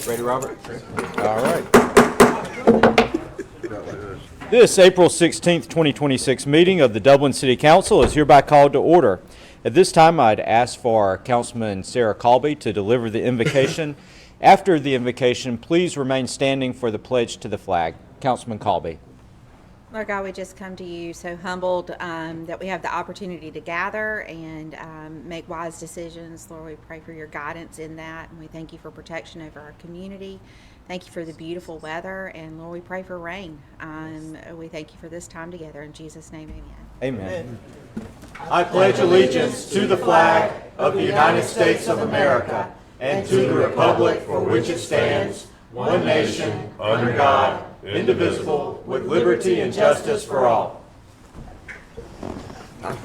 Ready, Robert? All right. This April 16th, 2026 meeting of the Dublin City Council is hereby called to order. At this time, I'd ask for Councilman Sarah Colby to deliver the invocation. After the invocation, please remain standing for the pledge to the flag. Councilman Colby. Lord God, we just come to you so humbled that we have the opportunity to gather and make wise decisions. Lord, we pray for your guidance in that, and we thank you for protection over our community. Thank you for the beautiful weather, and Lord, we pray for rain. We thank you for this time together. In Jesus' name, amen. Amen. I pledge allegiance to the flag of the United States of America and to the republic for which it stands, one nation, under God, indivisible, with liberty and justice for all. All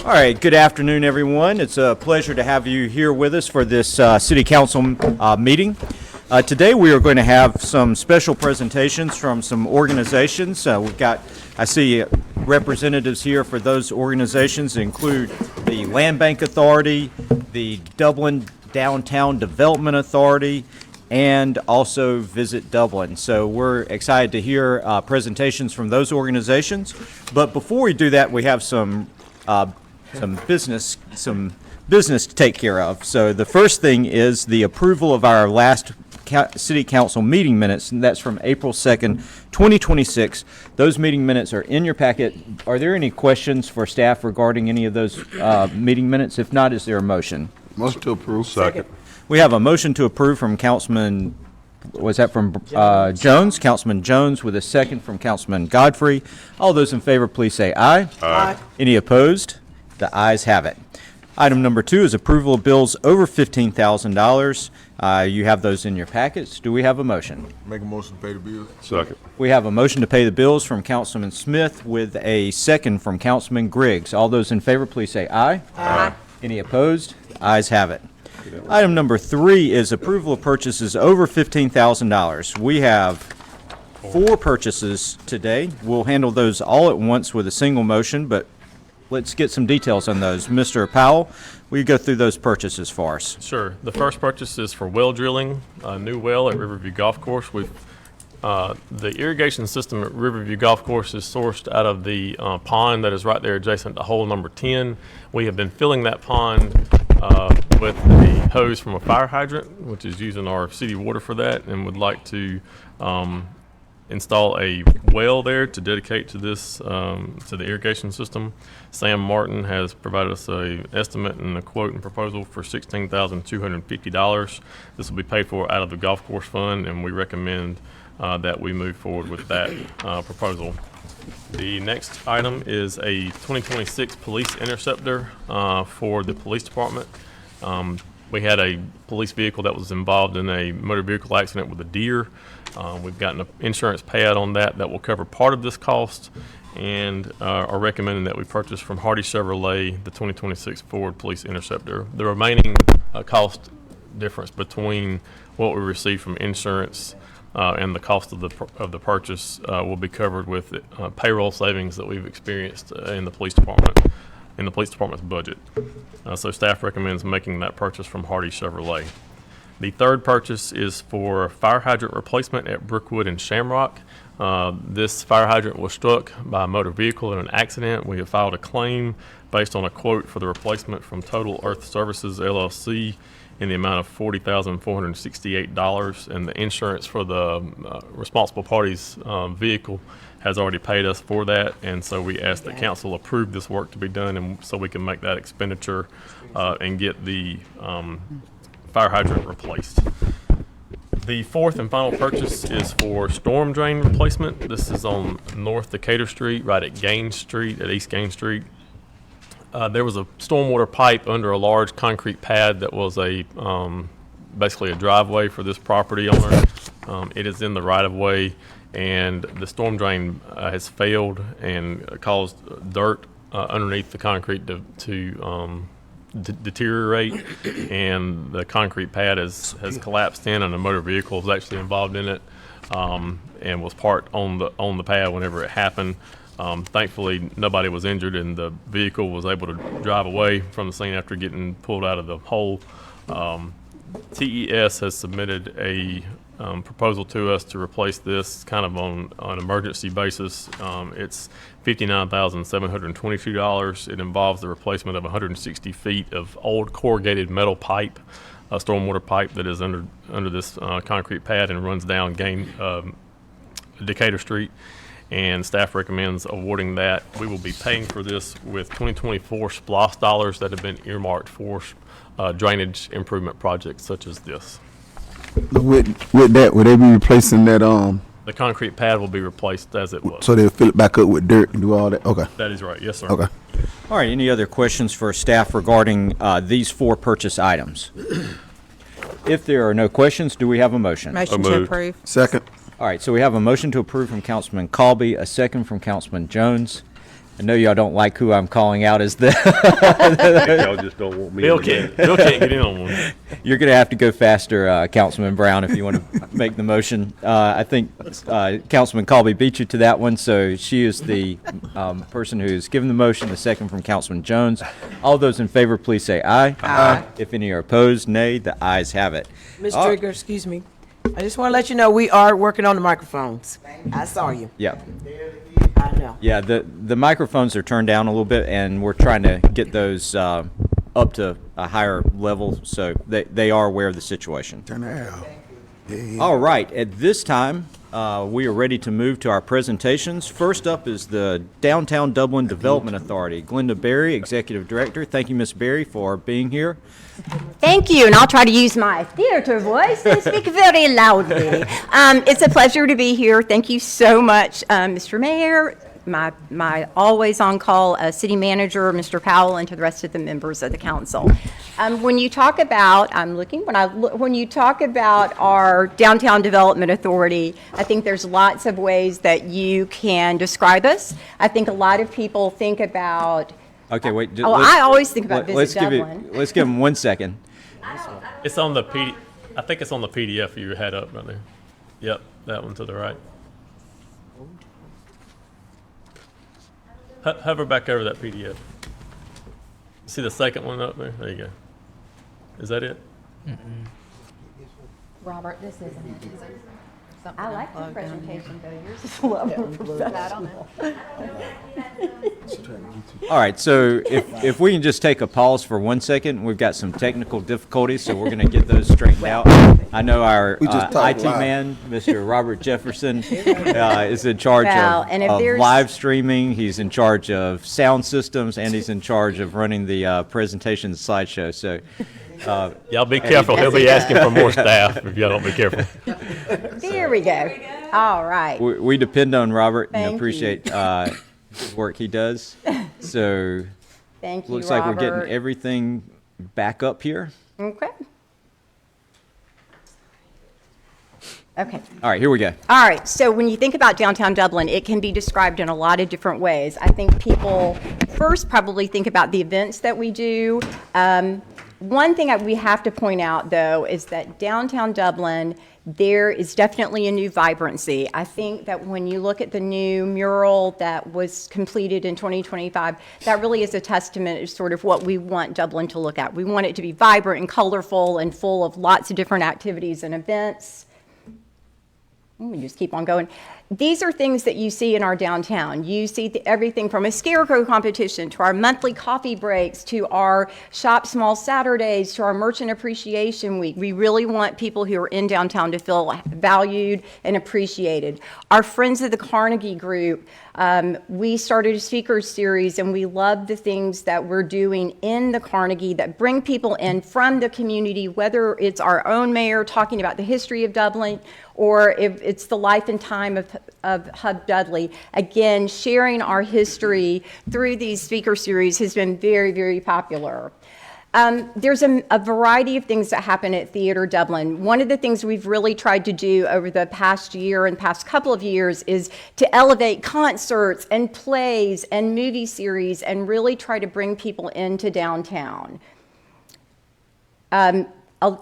right, good afternoon, everyone. It's a pleasure to have you here with us for this City Council meeting. Today we are going to have some special presentations from some organizations. We've got, I see representatives here for those organizations include the Land Bank Authority, the Dublin Downtown Development Authority, and also Visit Dublin. So we're excited to hear presentations from those organizations. But before we do that, we have some business to take care of. So the first thing is the approval of our last City Council meeting minutes, and that's from April 2nd, 2026. Those meeting minutes are in your packet. Are there any questions for staff regarding any of those meeting minutes? If not, is there a motion? Motion to approve. Second. We have a motion to approve from Councilman, was that from Jones? Councilman Jones, with a second from Councilman Godfrey. All those in favor, please say aye. Aye. Any opposed? The ayes have it. Item number 2 is approval of bills over $15,000. You have those in your packets. Do we have a motion? Make a motion to pay the bills. Second. We have a motion to pay the bills from Councilman Smith with a second from Councilman Griggs. All those in favor, please say aye. Aye. Any opposed? The ayes have it. Item number 3 is approval of purchases over $15,000. We have 4 purchases today. We'll handle those all at once with a single motion, but let's get some details on those. Mr. Powell, will you go through those purchases for us? Sure. The first purchase is for well drilling, a new well at Riverview Golf Course. The irrigation system at Riverview Golf Course is sourced out of the pond that is right there adjacent to hole number 10. We have been filling that pond with the hose from a fire hydrant, which is using our city water for that, and would like to install a well there to dedicate to this to the irrigation system. Sam Martin has provided us an estimate and a quote and proposal for $16,250. This will be paid for out of the golf course fund, and we recommend that we move forward with that proposal. The next item is a 2026 police interceptor for the police department. We had a police vehicle that was involved in a motor vehicle accident with a deer. We've gotten an insurance payout on that will cover part of this cost, and are recommending that we purchase from Hardy Chevrolet the 2026 Ford Police Interceptor. The remaining cost difference between what we receive from insurance and the cost of the purchase will be covered with payroll savings that we've experienced in the police department's budget. So staff recommends making that purchase from Hardy Chevrolet. The third purchase is for fire hydrant replacement at Brookwood and Shamrock. This fire hydrant was struck by a motor vehicle in an accident. We have filed a claim based on a quote for the replacement from Total Earth Services LLC in the amount of $40,468, and the insurance for the responsible party's vehicle has already paid us for that, and so we ask that council approve this work to be done, and so we can make that expenditure and get the fire hydrant replaced. The fourth and final purchase is for storm drain replacement. This is on North Decatur Street, right at Gaines Street, at East Gaines Street. There was a stormwater pipe under a large concrete pad that was basically a driveway for this property owner. It is in the right-of-way, and the storm drain has failed and caused dirt underneath the concrete to deteriorate, and the concrete pad has collapsed in, and a motor vehicle was actually involved in it, and was parked on the pad whenever it happened. Thankfully, nobody was injured, and the vehicle was able to drive away from the scene after getting pulled out of the hole. TES has submitted a proposal to us to replace this kind of on an emergency basis. It's $59,722. It involves the replacement of 160 feet of old corrugated metal pipe, a stormwater pipe that is under this concrete pad and runs down Decatur Street. And staff recommends awarding that. We will be paying for this with 2024 SPLOST dollars that have been earmarked for drainage improvement projects such as this. With that, would they be replacing that, The concrete pad will be replaced as it was. so they'll fill it back up with dirt and do all that? Okay, That is right. Yes, sir. okay. All right, any other questions for staff regarding these 4 purchase items? If there are no questions, do we have a motion? Motion to moved. approve. Second. All right, so we have a motion to approve from Councilman Colby, a second from Councilman Jones. I know y'all don't like who I'm calling out as the, Y'all just don't want me. Bill in the can't get in on one. you're going to have to go faster, Councilman Brown, if you want to make the motion. I think Councilman Colby beat you to that one, so she is the person who's given the motion, the second from Councilman Jones. All those in favor, please say aye. Aye. If any are opposed, nay. The ayes have it. Ms. Oh. Trigger, excuse me. I just want to let you know we are working on the microphones. I saw you. Yeah. I know. Yeah, the microphones are turned down a little bit, and we're trying to get those up to a higher level, so they are aware of the situation. Turn that out. All right, at this time, we are ready to move to our presentations. First up is the Downtown Dublin Development Authority. Glenda Berry, Executive Director. Thank you, Ms. Berry, for being here. Thank you, and I'll try to use my theater voice and speak very loudly. It's a pleasure to be here. Thank you so much, Mr. Mayor, my always on call city manager, Mr. Powell, and to the rest of the members of the council. When you talk about, when you talk about our Downtown Development Authority, I think there's lots of ways that you can describe us. I think a lot of people think about. Okay, wait. I always think about Visit Dublin. Let's give him 1 second. It's on the I think it's on the PDF you had up right there. Yep, that one to the right. Hover back over that PDF. See the second one up there? There you go. Is that it? Robert, this isn't it. I like the presentation, though. Yours is a lot more professional. All right, so if we can just take a pause for 1 second, we've got some technical difficulties, so we're going to get those straightened out. I know our We just talked IT loud. man, Mr. Robert Jefferson, is in charge Well, and if of there's- live streaming. He's in charge of sound systems, and he's in charge of running the presentation slideshow. So Y'all be careful. He'll be asking for more staff if y'all don't be careful. There we go. All right. we depend on Robert Thank and you. appreciate the work he does. So Thank you, looks like we're Robert. getting everything back up here. Okay. Okay. All right, here we go. All right, so when you think about downtown Dublin, it can be described in a lot of different ways. I think people first probably think about the events that we do. One thing we have to point out, though, is that downtown Dublin, there is definitely a new vibrancy. I think that when you look at the new mural that was completed in 2025, that really is a testament to sort of what we want Dublin to look at. We want it to be vibrant and colorful and full of lots of different activities and events. We just keep on going. These are things that you see in our downtown. You see everything from a scarecrow competition to our monthly coffee breaks to our Shop Small Saturdays to our Merchant Appreciation Week. We really want people who are in downtown to feel valued and appreciated. Our Friends of the Carnegie Group, we started a speaker series, and we love the things that we're doing in the Carnegie that bring people in from the community, whether it's our own mayor talking about the history of Dublin or if it's the life and time of Hub Dudley. Again, sharing our history through these speaker series has been very, very popular. There's a variety of things that happen at Theatre Dublin. One of the things we've really tried to do over the past year and past couple of years is to elevate concerts and plays and movie series and really try to bring people into downtown.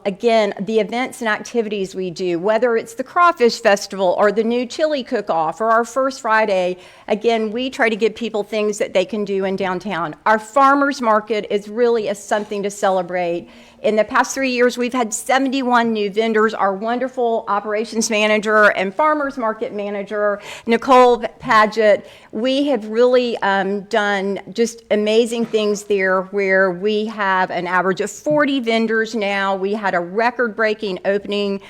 again, the events and activities we do, whether it's the Crawfish Festival or the new chili cook-off or our First Friday, again, we try to give people things that they can do in downtown. Our farmers market is really something to celebrate. In the past 3 years, we've had 71 new vendors. Our wonderful operations manager and farmers market manager, Nicole Paget, we have really done just amazing things there where we have an average of 40 vendors now. We had a record-breaking opening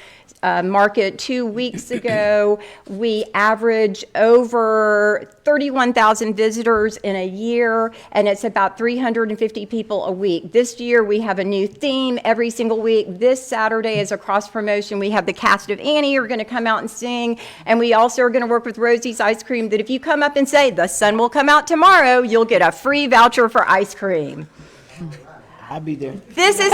market 2 weeks ago. We average over 31,000 visitors in a year, and it's about 350 people a week. This year, we have a new theme every single week. This Saturday is a cross promotion. We have the cast of Annie are going to come out and sing, and we also are going to work with Rosie's Ice Cream that if you come up and say, the sun will come out tomorrow, you'll get a free voucher for ice cream. I'll be there. This is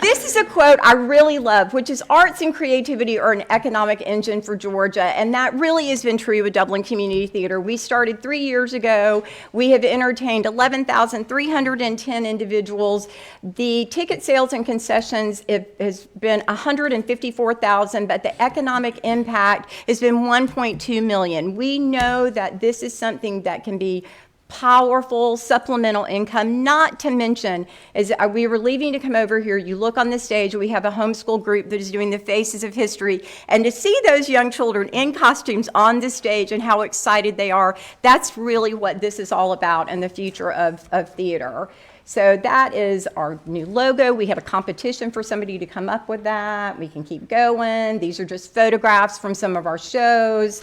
this is a quote I really love, which is arts and creativity are an economic engine for Georgia, and that really has been true with Dublin Community Theater. We started 3 years ago. We have entertained 11,310 individuals. The ticket sales and concessions has been 154,000, but the economic impact has been 1.2 million. We know that this is something that can be powerful supplemental income, not to mention, as we were leaving to come over here, you look on the stage, we have a homeschool group that is doing the Faces of History, and to see those young children in costumes on the stage and how excited they are, that's really what this is all about and the future of theater. So that is our new logo. We had a competition for somebody to come up with that. We can keep going. These are just photographs from some of our shows.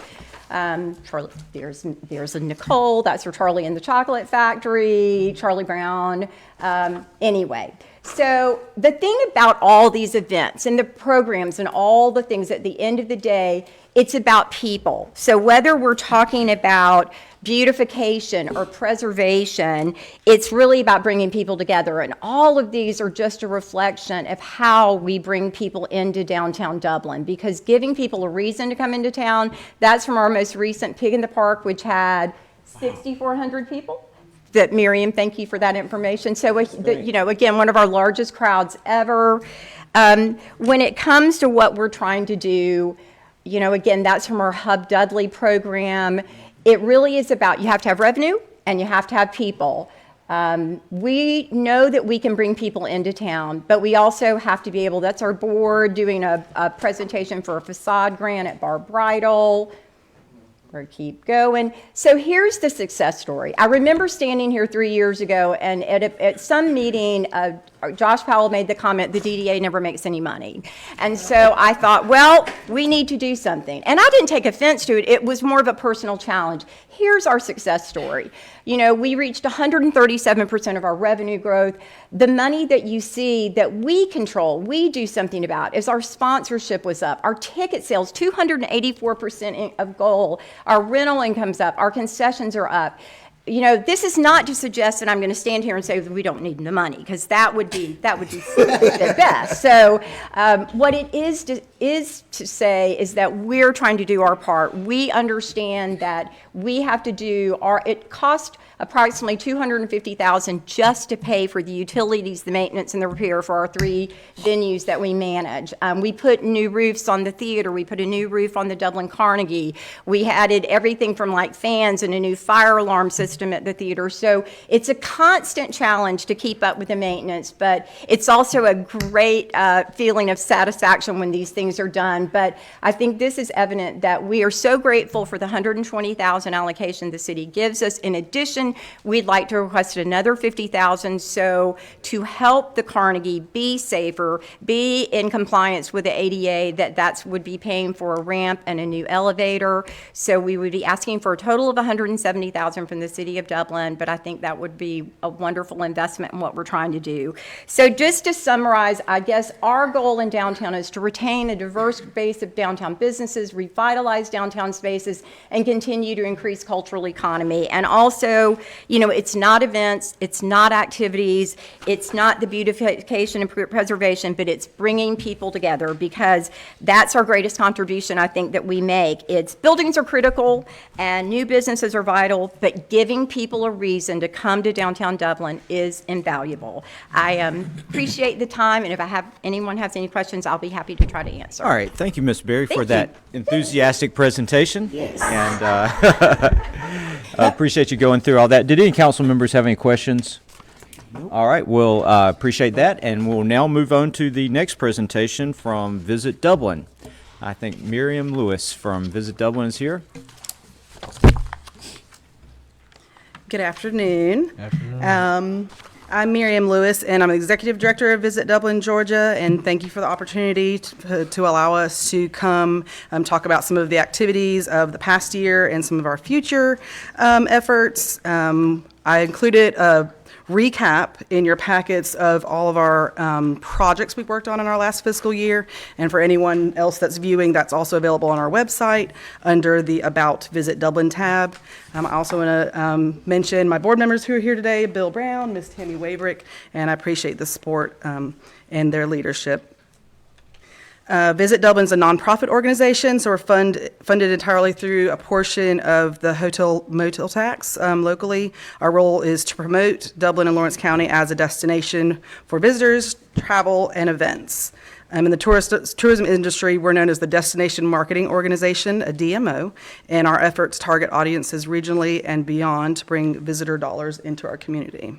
Charlie, there's a Nicole, that's for Charlie and the Chocolate Factory, Charlie Brown. Anyway, so the thing about all these events and the programs and all the things at the end of the day, it's about people. So whether we're talking about beautification or preservation, it's really about bringing people together. And all of these are just a reflection of how we bring people into downtown Dublin, because giving people a reason to come into town, that's from our most recent Pig in the Park, which had 6,400 people. That Miriam, thank you for that information. So, you know, again, one of our largest crowds ever. When it comes to what we're trying to do, you know, again, that's from our Hub Dudley program. It really is about, you have to have revenue and you have to have people. We know that we can bring people into town, but we also have to be able, that's our board doing a presentation for a facade grant at Bar Bridal. Or keep going. So here's the success story. I remember standing here 3 years ago, and at some meeting, Josh Powell made the comment, the DDA never makes any money. And so I thought, well, we need to do something. And I didn't take offense to it. It was more of a personal challenge. Here's our success story. You know, we reached 137% of our revenue growth. The money that you see that we control, we do something about, is our sponsorship was up. Our ticket sales, 284% of goal. Our rental income's up. Our concessions are up. You know, this is not to suggest that I'm going to stand here and say that we don't need the money, because that would be the best. So what it is to say is that we're trying to do our part. We understand that we have to do it cost approximately $250,000 just to pay for the utilities, the maintenance, and the repair for our 3 venues that we manage. We put new roofs on the theater. We put a new roof on the Dublin Carnegie. We added everything from like fans and a new fire alarm system at the theater. So it's a constant challenge to keep up with the maintenance, but it's also a great feeling of satisfaction when these things are done. But I think this is evident that we are so grateful for the $120,000 allocation the city gives us. In addition, we'd like to request another $50,000 so to help the Carnegie be safer, be in compliance with the ADA, that would be paying for a ramp and a new elevator. So we would be asking for a total of $170,000 from the city of Dublin, but I think that would be a wonderful investment in what we're trying to do. So just to summarize, I guess our goal in downtown is to retain a diverse base of downtown businesses, revitalize downtown spaces, and continue to increase cultural economy. And also, you know, it's not events, it's not activities, it's not the beautification and preservation, but it's bringing people together, because that's our greatest contribution, I think, that we make. It's buildings are critical and new businesses are vital, but giving giving people a reason to come to downtown Dublin is invaluable. I appreciate the time, and if anyone has any questions, I'll be happy to try to answer. All right, thank you, Ms. Berry, for Thank that you. enthusiastic presentation. Yes. And I appreciate you going through all that. Did any council members have any questions? All right, we'll appreciate that, and we'll now move on to the next presentation from Visit Dublin. I think Miriam Lewis from Visit Dublin is here. Good afternoon. I'm Miriam Lewis, and I'm the Executive Director of Visit Dublin, Georgia, and thank you for the opportunity to allow us to come talk about some of the activities of the past year and some of our future efforts. I included a recap in your packets of all of our projects we've worked on in our last fiscal year, and for anyone else that's viewing, that's also available on our website under the About Visit Dublin tab. I also want to mention my board members who are here today, Bill Brown, Ms. Tammy Waverick, and I appreciate the support and their leadership. Visit Dublin's a nonprofit organization, so we're funded entirely through a portion of the hotel motel tax locally. Our role is to promote Dublin and Lawrence County as a destination for visitors, travel, and events. In the tourism industry, we're known as the Destination Marketing Organization, a DMO, and our efforts target audiences regionally and beyond to bring visitor dollars into our community.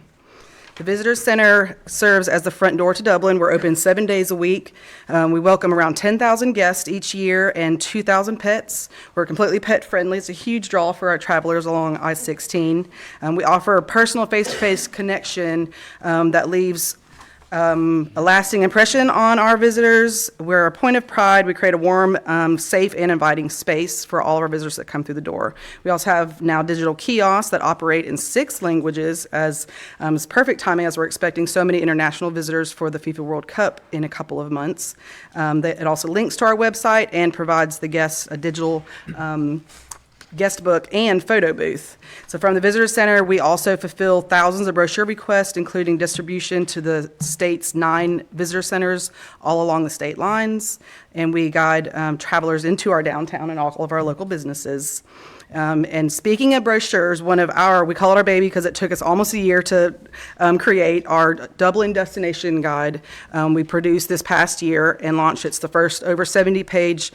The Visitor Center serves as the front door to Dublin. We're open 7 days a week. We welcome around 10,000 guests each year and 2,000 pets. We're completely pet friendly. It's a huge draw for our travelers along I-16. We offer a personal face-to-face connection that leaves a lasting impression on our visitors. We're a point of pride. We create a warm, safe, and inviting space for all of our visitors that come through the door. We also have now digital kiosks that operate in 6 languages, as it's perfect timing as we're expecting so many international visitors for the FIFA World Cup in a couple of months. It also links to our website and provides the guests a digital guest book and photo booth. So from the Visitor Center, we also fulfill thousands of brochure requests, including distribution to the state's 9 visitor centers all along the state lines. And we guide travelers into our downtown and all of our local businesses. And speaking of brochures, we call it our baby because it took us almost a year to create our Dublin Destination Guide. We produced this past year and launched. It's the first over 70-page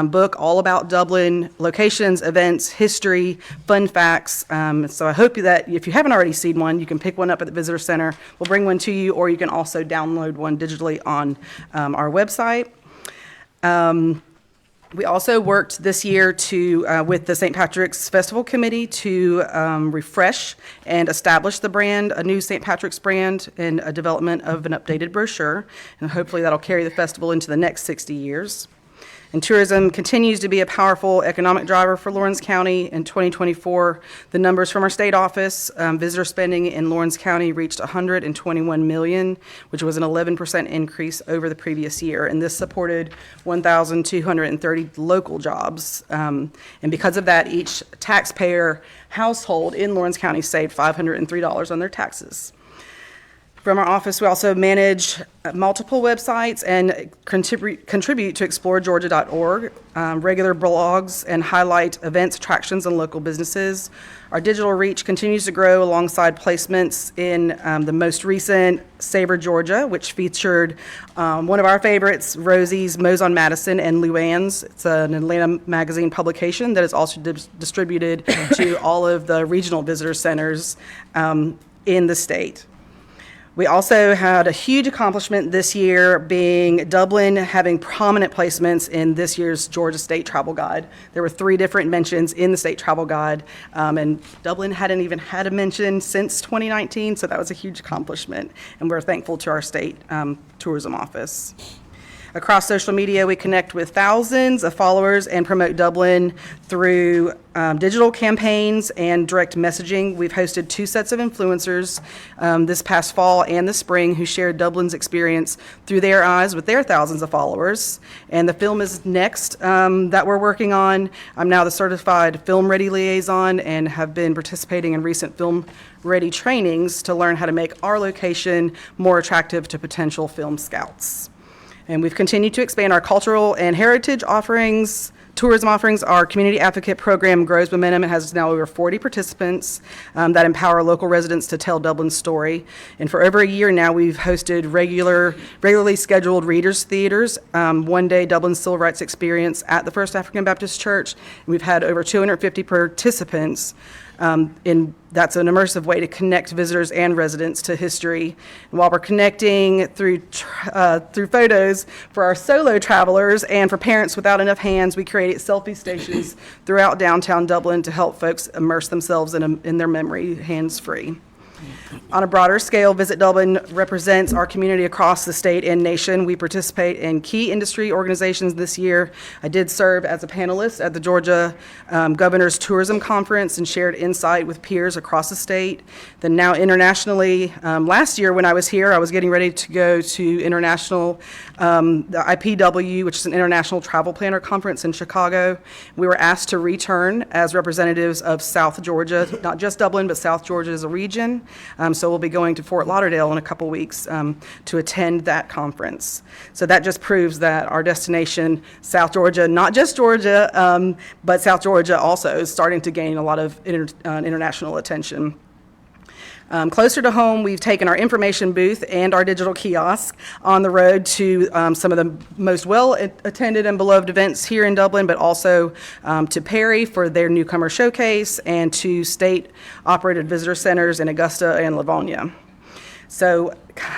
book all about Dublin, locations, events, history, fun facts. So I hope that if you haven't already seen one, you can pick one up at the Visitor Center. We'll bring one to you, or you can also download one digitally on our website. We also worked this year with the St. Patrick's Festival Committee to refresh and establish the brand, a new St. Patrick's brand, and a development of an updated brochure. And hopefully that'll carry the festival into the next 60 years. And tourism continues to be a powerful economic driver for Lawrence County. In 2024, the numbers from our state office, visitor spending in Lawrence County reached $121 million, which was an 11% increase over the previous year. And this supported 1,230 local jobs. And because of that, each taxpayer household in Lawrence County saved $503 on their taxes. From our office, we also manage multiple websites and contribute to exploregeorgia.org, regular blogs, and highlight events, attractions, and local businesses. Our digital reach continues to grow alongside placements in the most recent Savor Georgia, which featured one of our favorites, Rosie's Mo's on Madison and Luann's. It's an Atlanta magazine publication that is also distributed to all of the regional visitor centers in the state. We also had a huge accomplishment this year, being Dublin having prominent placements in this year's Georgia State Travel Guide. There were 3 different mentions in the State Travel Guide, and Dublin hadn't even had a mention since 2019, so that was a huge accomplishment, and we're thankful to our state tourism office. Across social media, we connect with thousands of followers and promote Dublin through digital campaigns and direct messaging. We've hosted 2 sets of influencers this past fall and the spring who shared Dublin's experience through their eyes with their thousands of followers. And the film is next that we're working on. I'm now the certified Film Ready liaison and have been participating in recent Film Ready trainings to learn how to make our location more attractive to potential film scouts. And we've continued to expand our cultural and heritage offerings tourism offerings, our community advocate program grows momentum. It has now over 40 participants that empower local residents to tell Dublin's story. And for over a year now, we've hosted regularly scheduled readers' theaters, one day Dublin Civil Rights Experience at the First African Baptist Church. And we've had over 250 participants. That's an immersive way to connect visitors and residents to history. And while we're connecting through photos for our solo travelers and for parents without enough hands, we created selfie stations throughout downtown Dublin to help folks immerse themselves in their memory, hands-free. On a broader scale, Visit Dublin represents our community across the state and nation. We participate in key industry organizations this year. I did serve as a panelist at the Georgia Governor's Tourism Conference and shared insight with peers across the state. Then now internationally, last year when I was here, I was getting ready to go to international, the IPW, which is an International Travel Planner Conference in Chicago. We were asked to return as representatives of South Georgia, not just Dublin, but South Georgia as a region. So we'll be going to Fort Lauderdale in a couple weeks to attend that conference. So that just proves that our destination, South Georgia, not just Georgia, but South Georgia also is starting to gain a lot of international attention. Closer to home, we've taken our information booth and our digital kiosk on the road to some of the most well-attended and beloved events here in Dublin, but also to Perry for their newcomer showcase and to state-operated visitor centers in Augusta and Livonia. So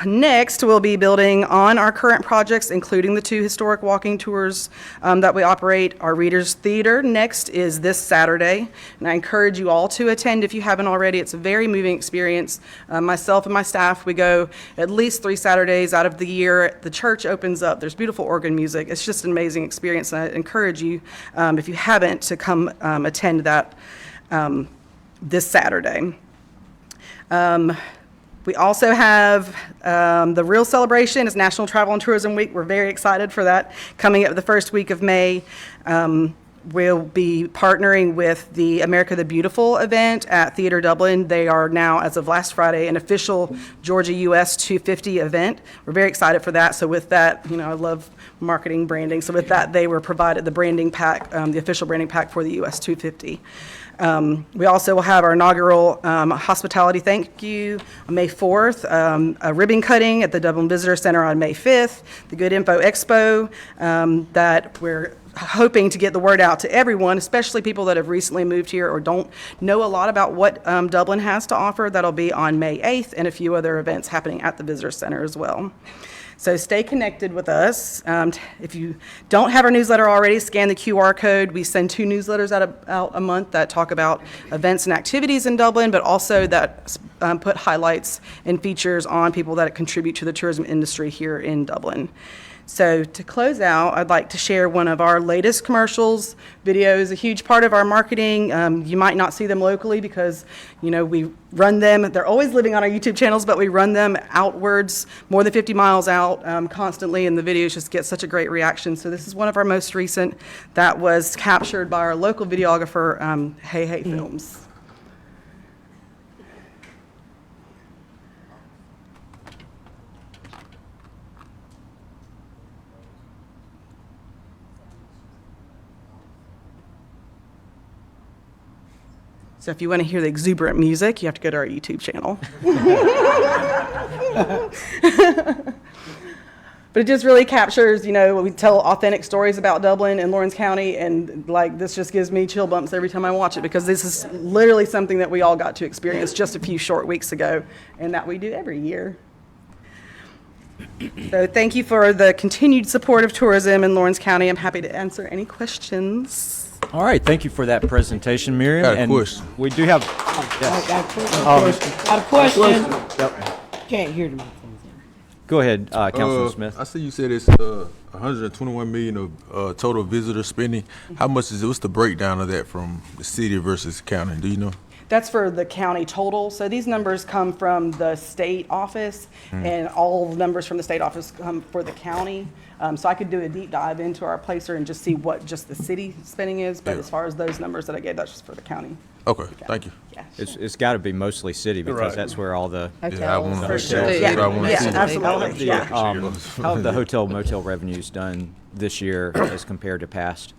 next, we'll be building on our current projects, including the 2 historic walking tours that we operate. Our Readers Theater next is this Saturday, and I encourage you all to attend if you haven't already. It's a very moving experience. Myself and my staff, we go at least 3 Saturdays out of the year. The church opens up. There's beautiful organ music. It's just an amazing experience, and I encourage you, if you haven't, to come attend that this Saturday. We also have the real celebration is National Travel and Tourism Week. We're very excited for that coming up the first week of May. We'll be partnering with the America the Beautiful event at Theatre Dublin. They are now, as of last Friday, an official Georgia US 250 event. We're very excited for that. So with that, I love marketing, branding. So with that, they were provided the branding pack, the official branding pack for the US 250. We also will have our inaugural hospitality thank you on May 4th, a ribbon cutting at the Dublin Visitor Center on May 5th, the Good Info Expo that we're hoping to get the word out to everyone, especially people that have recently moved here or don't know a lot about what Dublin has to offer. That'll be on May 8th, and a few other events happening at the Visitor Center as well. So stay connected with us. If you don't have our newsletter already, scan the QR code. We send 2 newsletters out a month that talk about events and activities in Dublin, but also that put highlights and features on people that contribute to the tourism industry here in Dublin. So to close out, I'd like to share one of our latest commercials. Video is a huge part of our marketing. You might not see them locally because, we run them. They're always living on our YouTube channels, but we run them outwards, more than 50 miles out constantly, and the videos just get such a great reaction. So this is one of our most recent that was captured by our local videographer, Hey Hey Films. So if you want to hear the exuberant music, you have to go to our YouTube channel. But it just really captures, we tell authentic stories about Dublin and Lawrence County, and this just gives me chill bumps every time I watch it, because this is literally something that we all got to experience just a few short weeks ago, and that we do every year. So thank you for the continued support of tourism in Lawrence County. I'm happy to answer any questions. All right, thank you for that presentation, Miriam. Got a And question. we do have, yes. Got a question. Yep. Can't hear the microphone. Go ahead, Councilman Smith. I see you said it's 121 million of total visitor spending. How much is it? What's the breakdown of that from the city versus county? Do you know? That's for the county total. So these numbers come from the state office, and all the numbers from the state office come for the county. So I could do a deep dive into our placer and just see what just the city spending is. But as far as those numbers that I gave, that's just for the county. Okay, thank you. Yeah. It's got to be mostly city, because Right. that's where all the, Yeah, I want to For sure. that's Yeah, what I want to yeah, see. absolutely. Yeah. how have the hotel motel revenues done this year as compared to past?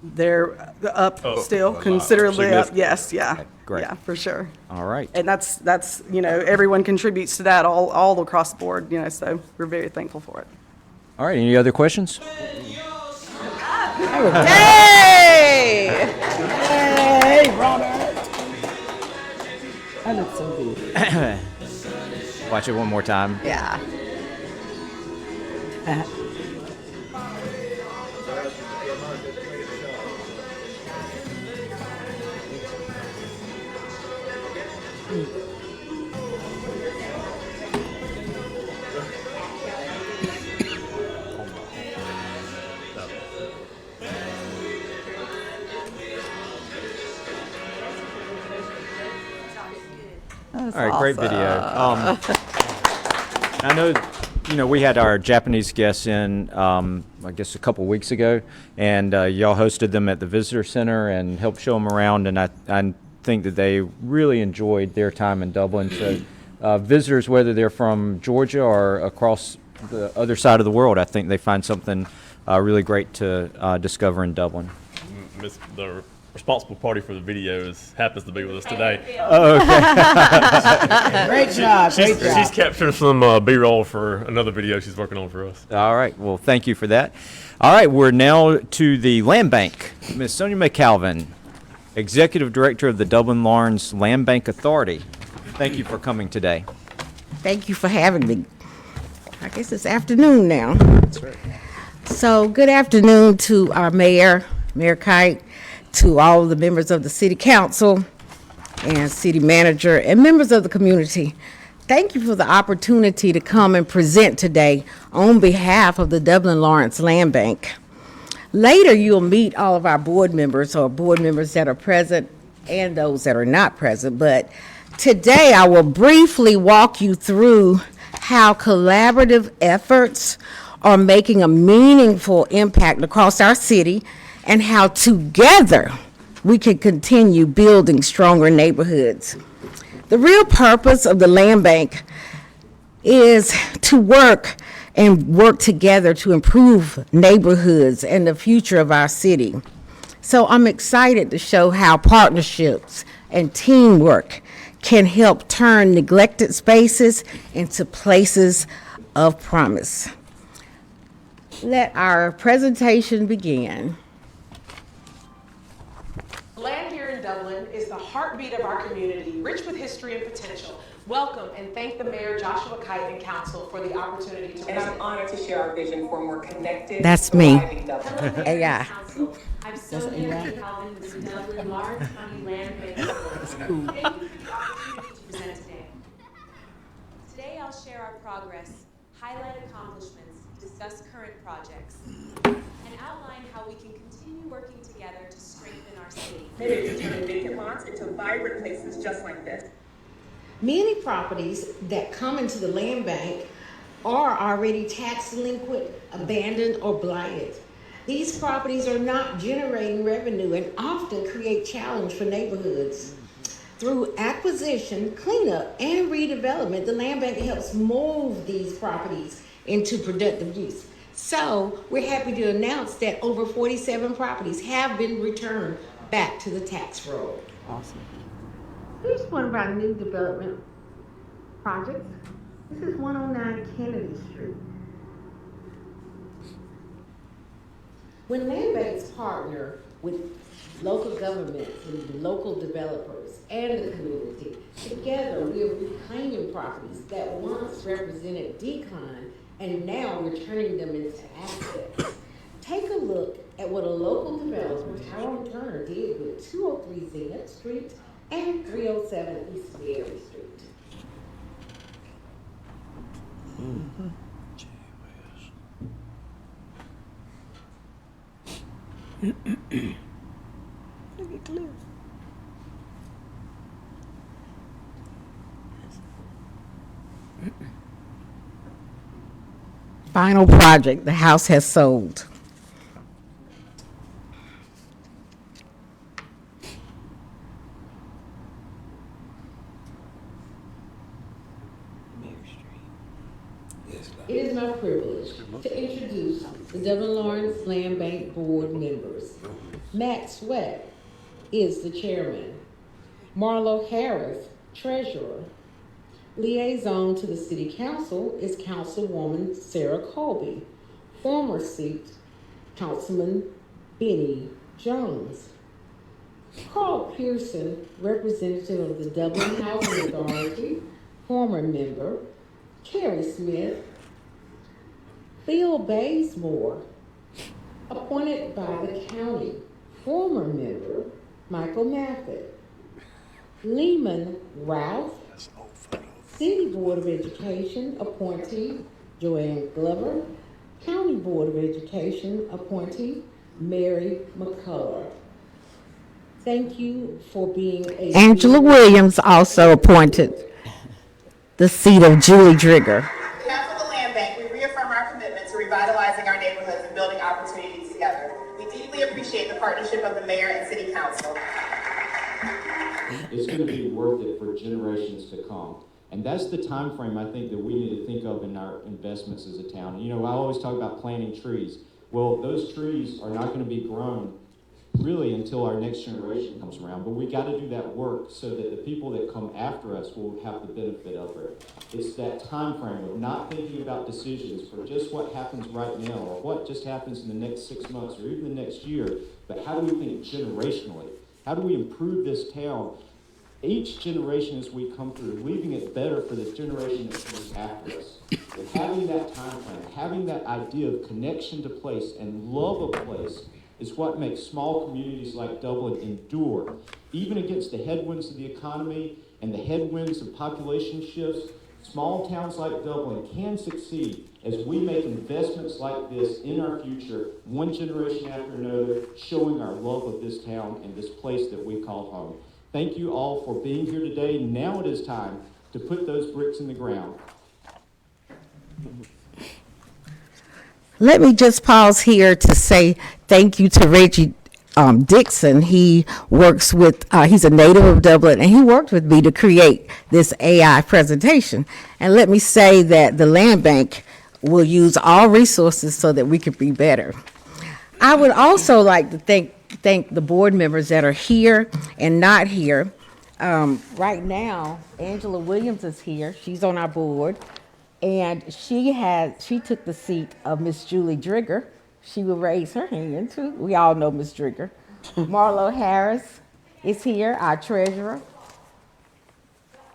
They're up Oh, still, considerably up. significant. Yes, yeah. great. Yeah, for sure. All right. And that's, you know, everyone contributes to that all across the board, you know, so we're very thankful for it. All right, any other questions? Hey! Hey, Robert! That looks so good. Watch it one more time. Yeah. All right, great video. I know, you know, we had our Japanese guests in, I guess, a couple weeks ago, and y'all hosted them at the visitor center and helped show them around, and I think that they really enjoyed their time in Dublin. So visitors, whether they're from Georgia or across the other side of the world, I think they find something really great to discover in Dublin. The responsible party for the video happens to be with us today. Great job, great job. She's capturing some B-roll for another video she's working on for us. All right, well, thank you for that. All right, we're now to the Land Bank. Ms. Sonia McCalvin, Executive Director of the Dublin Lawrence Land Bank Authority. Thank you for coming today. Thank you for having me. I guess it's afternoon now. That's right. So good afternoon to our mayor, Mayor Kite, to all the members of the city council and city manager and members of the community. Thank you for the opportunity to come and present today on behalf of the Dublin Lawrence Land Bank. Later, you'll meet all of our board members or board members that are present and those that are not present. But today, I will briefly walk you through how collaborative efforts are making a meaningful impact across our city and how together we can continue building stronger neighborhoods. The real purpose of the Land Bank is to work together to improve neighborhoods and the future of our city. So I'm excited to show how partnerships and teamwork can help turn neglected spaces into places of promise. Let our presentation begin. Land here in Dublin is the heartbeat of our community, rich with history and potential. Welcome and thank the Mayor Joshua Kite and Council for the opportunity to. And I'm honored to share our vision for a more connected, That's me. thriving Dublin. AI. I'm Sonia McCalvin with the Dublin Lawrence County Land Bank Authority. Thank you for the opportunity to present today. Today I'll share our progress, highlight accomplishments, discuss current projects, and outline how we can continue working together to strengthen our city. Committed to turning vacant lots into vibrant places just like this. Many properties that come into the land bank are already tax delinquent, abandoned, or blighted. These properties are not generating revenue and often create challenge for neighborhoods. Through acquisition, cleanup, and redevelopment, the land bank helps move these properties into productive use. So we're happy to announce that over 47 properties have been returned back to the tax roll. Awesome. Here's one of our new development projects. This is 109 Kennedy Street. When land banks partner with local governments and local developers and the community, together we are reclaiming properties that once represented decline and now we're turning them into assets. Take a look at what a local developer, Tyrone Turner, did with 203 Zenith Street and 307 East Berry Street. Look at Cliff. Final project, the house has sold. It is my privilege to introduce the Dublin Lawrence Land Bank Board members. Matt Sweat is the chairman. Marlo Harris, treasurer. Liaison to the City Council is Councilwoman Sarah Colby. Former seat, Councilman Benny Jones. Carl Pearson, representative of the Dublin Housing Authority, former member. Carrie Smith. Phil Bazemore, appointed by the county, former member. Michael Maffett. Lehman Ralph, City Board of Education appointee. Joanne Glover, County Board of Education appointee. Mary McCullough. Thank you for being a... Angela Williams also appointed the seat of Julie Drigger. On behalf of the Land Bank, we reaffirm our commitment to revitalizing our neighborhoods and building opportunities together. We deeply appreciate the partnership of the mayor and city council. It's going to be worth it for generations to come. And that's the time frame I think that we need to think of in our investments as a town. You know, I always talk about planting trees. Well, those trees are not going to be grown really until our next generation comes around. But we got to do that work so that the people that come after us will have the benefit of it. It's that time frame of not thinking about decisions for just what happens right now or what just happens in the next 6 months or even the next year, but how do we think generationally? How do we improve this town? Each generation as we come through, leaving it better for the generation that comes after us. And having that time frame, having that idea of connection to place and love of place is what makes small communities like Dublin endure. Even against the headwinds of the economy and the headwinds of population shifts, small towns like Dublin can succeed as we make investments like this in our future, one generation after another, showing our love of this town and this place that we call home. Thank you all for being here today. Now it is time to put those bricks in the ground. Let me just pause here to say thank you to Reggie Dixon. He works with, he's a native of Dublin, and he worked with me to create this AI presentation. And let me say that the Land Bank will use all resources so that we can be better. I would also like to thank the board members that are here and not here. Right now, Angela Williams is here. She's on our board. And she took the seat of Miss Julie Drigger. She will raise her hand too. We all know Miss Drigger. Marlo Harris is here, our treasurer.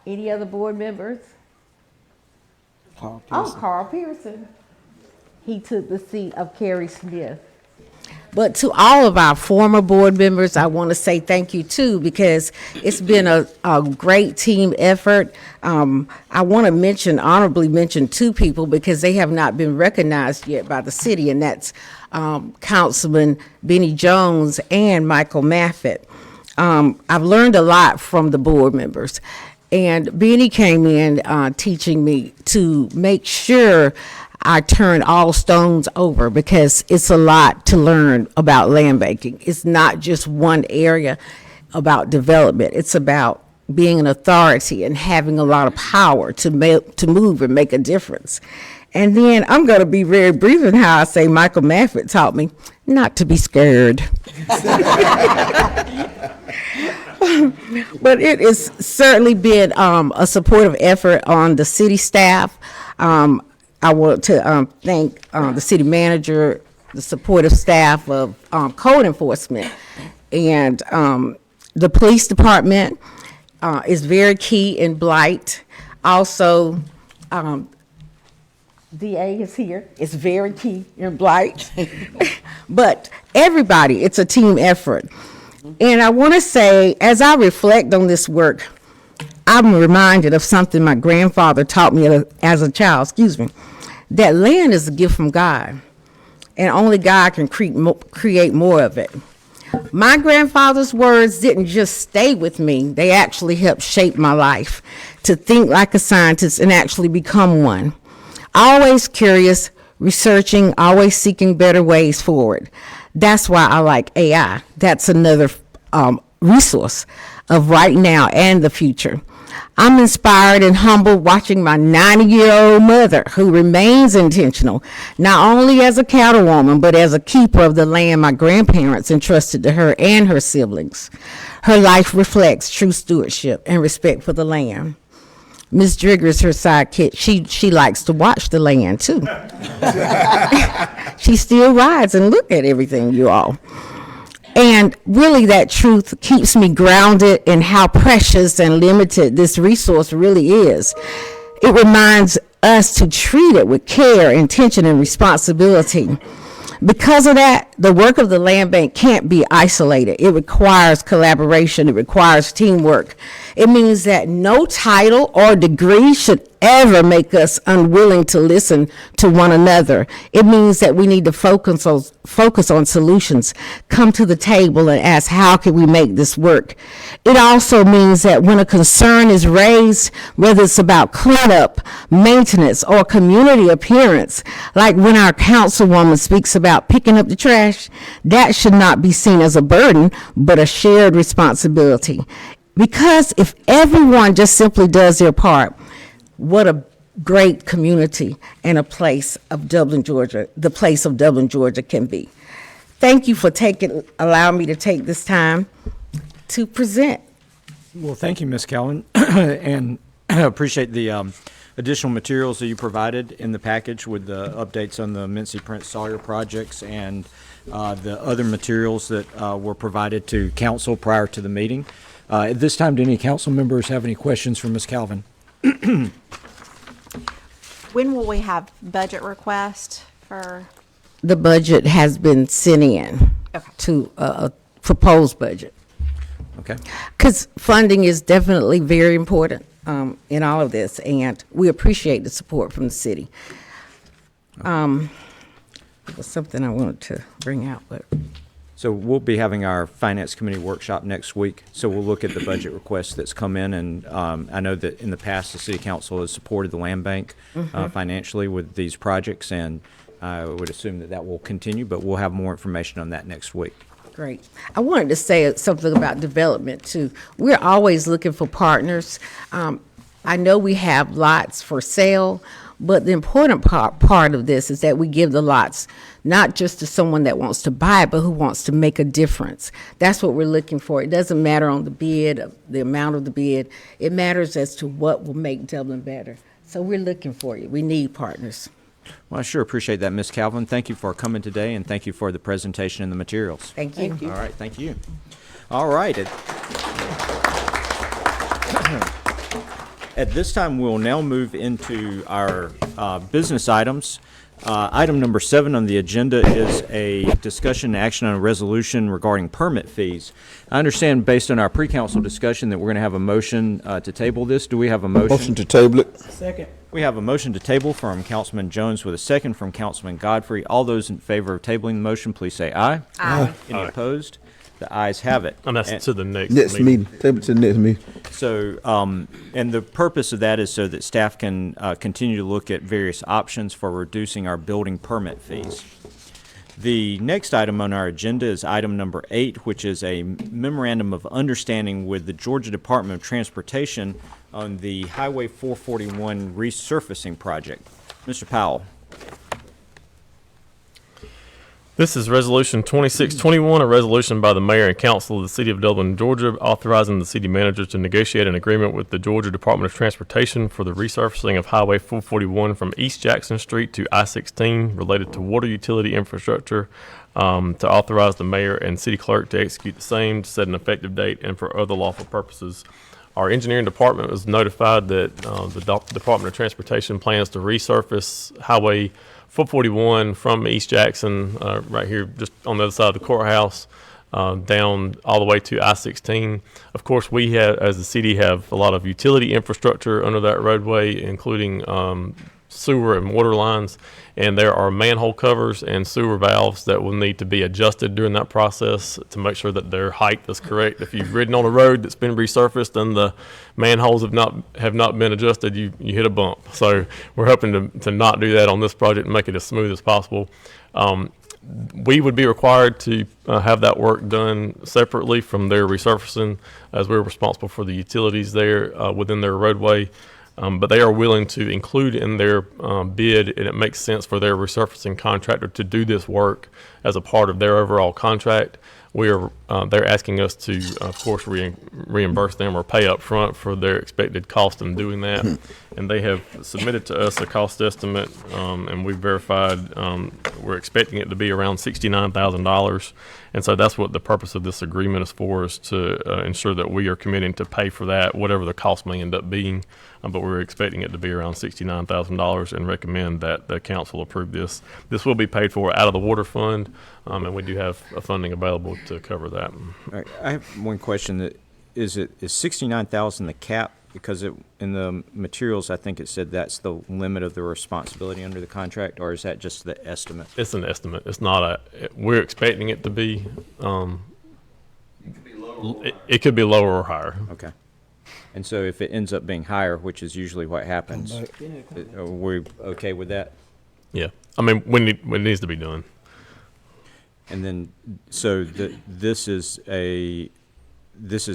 Any other board members? Carl Pearson. He took the seat of Carrie Smith. But to all of our former board members, I want to say thank you too, because it's been a great team effort. I want to honorably mention two people because they have not been recognized yet by the city, and that's Councilman Benny Jones and Michael Maffett. I've learned a lot from the board members, and Benny came in teaching me to make sure I turn all stones over because it's a lot to learn about land banking. It's not just one area about development. It's about being an authority and having a lot of power to move and make a difference. And then I'm going to be very brief in how I say Michael Maffett taught me not to be scared. But it has certainly been a supportive effort on the city staff. I want to thank the city manager, the supportive staff of code enforcement, and the police department is very key in blight. Also, DA is here. It's very key in blight. But everybody, it's a team effort. And I want to say, as I reflect on this work, I'm reminded of something my grandfather taught me as a child, that land is a gift from God, and only God can create more of it. My grandfather's words didn't just stay with me, they actually helped shape my life to think like a scientist and actually become one. Always curious, researching, always seeking better ways forward. That's why I like AI. That's another resource of right now and the future. I'm inspired and humbled watching my 90-year-old mother, who remains intentional, not only as a cattlewoman, but as a keeper of the land my grandparents entrusted to her and her siblings. Her life reflects true stewardship and respect for the land. Miss Driggers, her sidekick, she likes to watch the land too. She still rides and look at everything, you all. And really, that truth keeps me grounded in how precious and limited this resource really is. It reminds us to treat it with care, intention, and responsibility. Because of that, the work of the land bank can't be isolated. It requires collaboration. It requires teamwork. It means that no title or degree should ever make us unwilling to listen to one another. It means that we need to focus on solutions, come to the table and ask, how can we make this work? It also means that when a concern is raised, whether it's about cleanup, maintenance, or community appearance, like when our councilwoman speaks about picking up the trash, that should not be seen as a burden, but a shared responsibility. Because if everyone just simply does their part, what a great community and a place of Dublin, Georgia, the place of Dublin, Georgia can be. Thank you for allowing me to take this time to present. Well, thank you, Ms. Calvin, and I appreciate the additional materials that you provided in the package with the updates on the Mincy Prince Sawyer projects and the other materials that were provided to council prior to the meeting. At this time, do any council members have any questions for Ms. Calvin? When will we have budget request for? The budget has been sent in to a proposed budget. Okay. Because funding is definitely very important in all of this, and we appreciate the support from the city. It was something I wanted to bring out, but. So we'll be having our Finance Committee workshop next week, so we'll look at the budget request that's come in, and I know that in the past, the City Council has supported the land bank financially with these projects, and I would assume that that will continue, but we'll have more information on that next week. Great. I wanted to say something about development, too. We're always looking for partners. I know we have lots for sale, but the important part of this is that we give the lots not just to someone that wants to buy it, but who wants to make a difference. That's what we're looking for. It doesn't matter on the bid, the amount of the bid. It matters as to what will make Dublin better. So we're looking for you. We need partners. Well, I sure appreciate that, Ms. Calvin. Thank you for coming today, and thank you for the presentation and the materials. Thank you. All right, thank you. All right. At this time, we'll now move into our business items. Item number 7 on the agenda is a discussion and action on a resolution regarding permit fees. I understand, based on our pre-council discussion, that we're going to have a motion to table this. Do we have a motion? Motion to table it. Second. We have a motion to table from Councilman Jones with a second from Councilman Godfrey. All those in favor of tabling the motion, please say aye. Aye. Any opposed? The ayes have it. And that's to the next Next meeting. Table it to the next meeting. So, and the purpose of that is so that staff can continue to look at various options for reducing our building permit fees. The next item on our agenda is item number 8, which is a memorandum of understanding with the Georgia Department of Transportation on the Highway 441 resurfacing project. Mr. Powell. This is Resolution 2621, a resolution by the Mayor and Council of the City of Dublin, Georgia, authorizing the city manager to negotiate an agreement with the Georgia Department of Transportation for the resurfacing of Highway 441 from East Jackson Street to I-16 related to water utility infrastructure, to authorize the mayor and city clerk to execute the same, to set an effective date, and for other lawful purposes. Our engineering department was notified that the Department of Transportation plans to resurface Highway 441 from East Jackson, right here just on the other side of the courthouse, down all the way to I-16. Of course, we have, as the city, have a lot of utility infrastructure under that roadway, including sewer and water lines, and there are manhole covers and sewer valves that will need to be adjusted during that process to make sure that their height is correct. If you've ridden on a road that's been resurfaced and the manholes have not been adjusted, you hit a bump. So we're hoping to not do that on this project and make it as smooth as possible. We would be required to have that work done separately from their resurfacing, as we're responsible for the utilities there within their roadway. But they are willing to include in their bid, and it makes sense for their resurfacing contractor to do this work as a part of their overall contract. They're asking us to, of course, reimburse them or pay up front for their expected cost in doing that. And they have submitted to us a cost estimate, and we verified we're expecting it to be around $69,000. And so that's what the purpose of this agreement is for, is to ensure that we are committing to pay for that, whatever the cost may end up being. But we're expecting it to be around $69,000 and recommend that the council approve this. This will be paid for out of the water fund, and we do have funding available to cover that. All right, I have one question. Is 69,000 the cap? Because in the materials, I think it said that's the limit of the responsibility under the contract, or is that just the estimate? It's an estimate. It's not we're expecting it to be. It could be lower or higher. Okay. And so if it ends up being higher, which is usually what happens, are we okay with that? Yeah. I mean, when it needs to be done. And then, so this is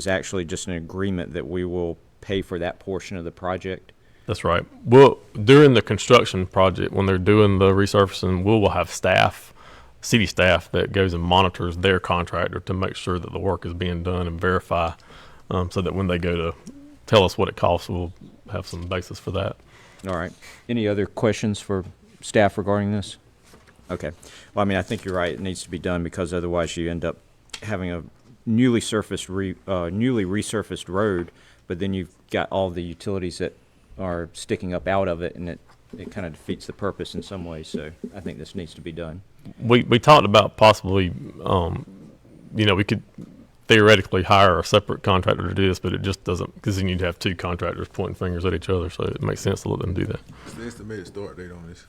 actually just an agreement that we will pay for that portion of the project? That's right. Well, during the construction project, when they're doing the resurfacing, we will have staff, city staff, that goes and monitors their contractor to make sure that the work is being done and verify, so that when they go to tell us what it costs, we'll have some basis for that. All right. Any other questions for staff regarding this? Okay. Well, I mean, I think you're right. It needs to be done, because otherwise you end up having a newly resurfaced road, but then you've got all the utilities that are sticking up out of it, and it kind of defeats the purpose in some ways. So I think this needs to be done. We talked about possibly, we could theoretically hire a separate contractor to do this, but it just doesn't, because then you'd have two contractors pointing fingers at each other. So it makes sense to let them do that. What's the estimated start date on this?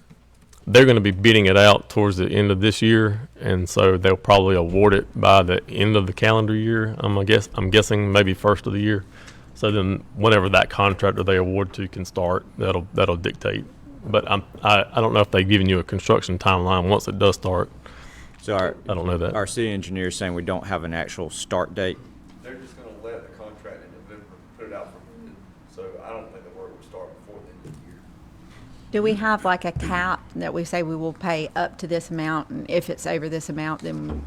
They're going to be bidding it out towards the end of this year, and so they'll probably award it by the end of the calendar year. I'm guessing maybe first of the year. So then, whenever that contractor they award to can start, that'll dictate. But I don't know if they've given you a construction timeline once it does start. So I don't know that. Our city engineer is saying we don't have an actual start date. They're just going to let the contract in November put it out for bid. So I don't think the work will start before the end of the year. Do we have like a cap that we say we will pay up to this amount, and if it's over this amount, then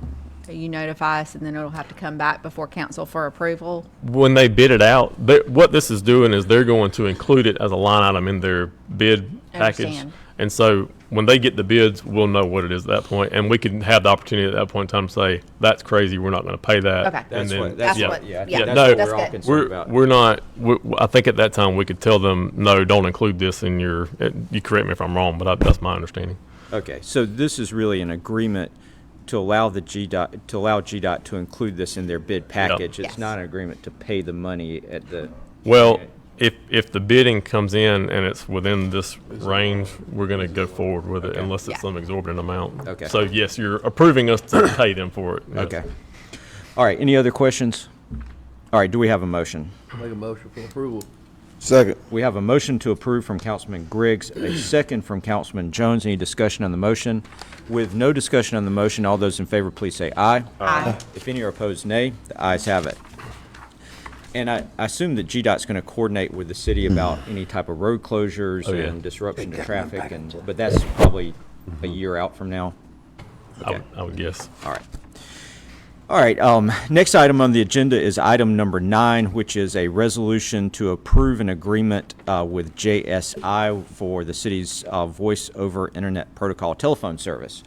you notify us, and then it'll have to come back before council for approval? When they bid it out, what this is doing is they're going to include it as a line item in their bid package. Understand. And so when they get the bids, we'll know what it is at that point, and we can have the opportunity at that point in time to say, that's crazy, we're not going to pay that. Okay. That's And what, then, that's yeah. what Yeah, that's no, what That's we're all good. concerned about. We're not, I think at that time we could tell them, no, don't include this in your, you correct me if I'm wrong, but that's my understanding. Okay, so this is really an agreement to allow GDOT to include this in their bid package. It's Yes. not an agreement to pay the money at the. Well, if the bidding comes in and it's within this range, we're going to go forward with it unless it's some exorbitant amount. Okay. So yes, you're approving us to pay them for it. Yes. Okay. All right, any other questions? All right, do we have a motion? Make a motion for approval. Second. We have a motion to approve from Councilman Griggs, a second from Councilman Jones. Any discussion on the motion? With no discussion on the motion, all those in favor, please say aye. Aye. If any are opposed, nay. The ayes have it. And I assume that GDOT's going to coordinate with the city about any type of road closures yeah. and disruption to traffic, but that's probably a year out from now. Okay. I would guess. All right. All right, next item on the agenda is item number 9, which is a resolution to approve an agreement with JSI for the city's voice over internet protocol telephone service.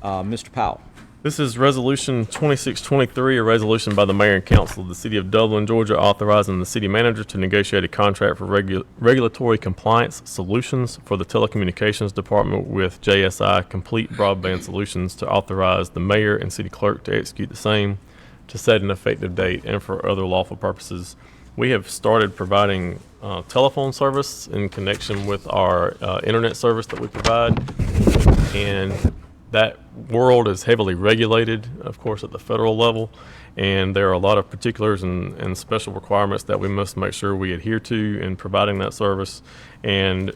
Mr. Powell. This is Resolution 2623, a resolution by the Mayor and Council of the City of Dublin, Georgia, authorizing the city manager to negotiate a contract for regulatory compliance solutions for the telecommunications department with JSI Complete Broadband Solutions to authorize the mayor and city clerk to execute the same, to set an effective date, and for other lawful purposes. We have started providing telephone service in connection with our internet service that we provide, and that world is heavily regulated, of course, at the federal level, and there are a lot of particulars and special requirements that we must make sure we adhere to in providing that service. And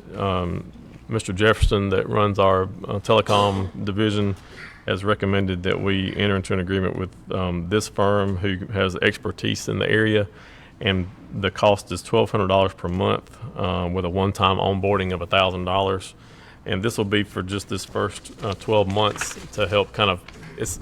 Mr. Jefferson, that runs our telecom division, has recommended that we enter into an agreement with this firm who has expertise in the area, and the cost is $1,200 per month with a one-time onboarding of $1,000. And this will be for just this first 12 months to help it's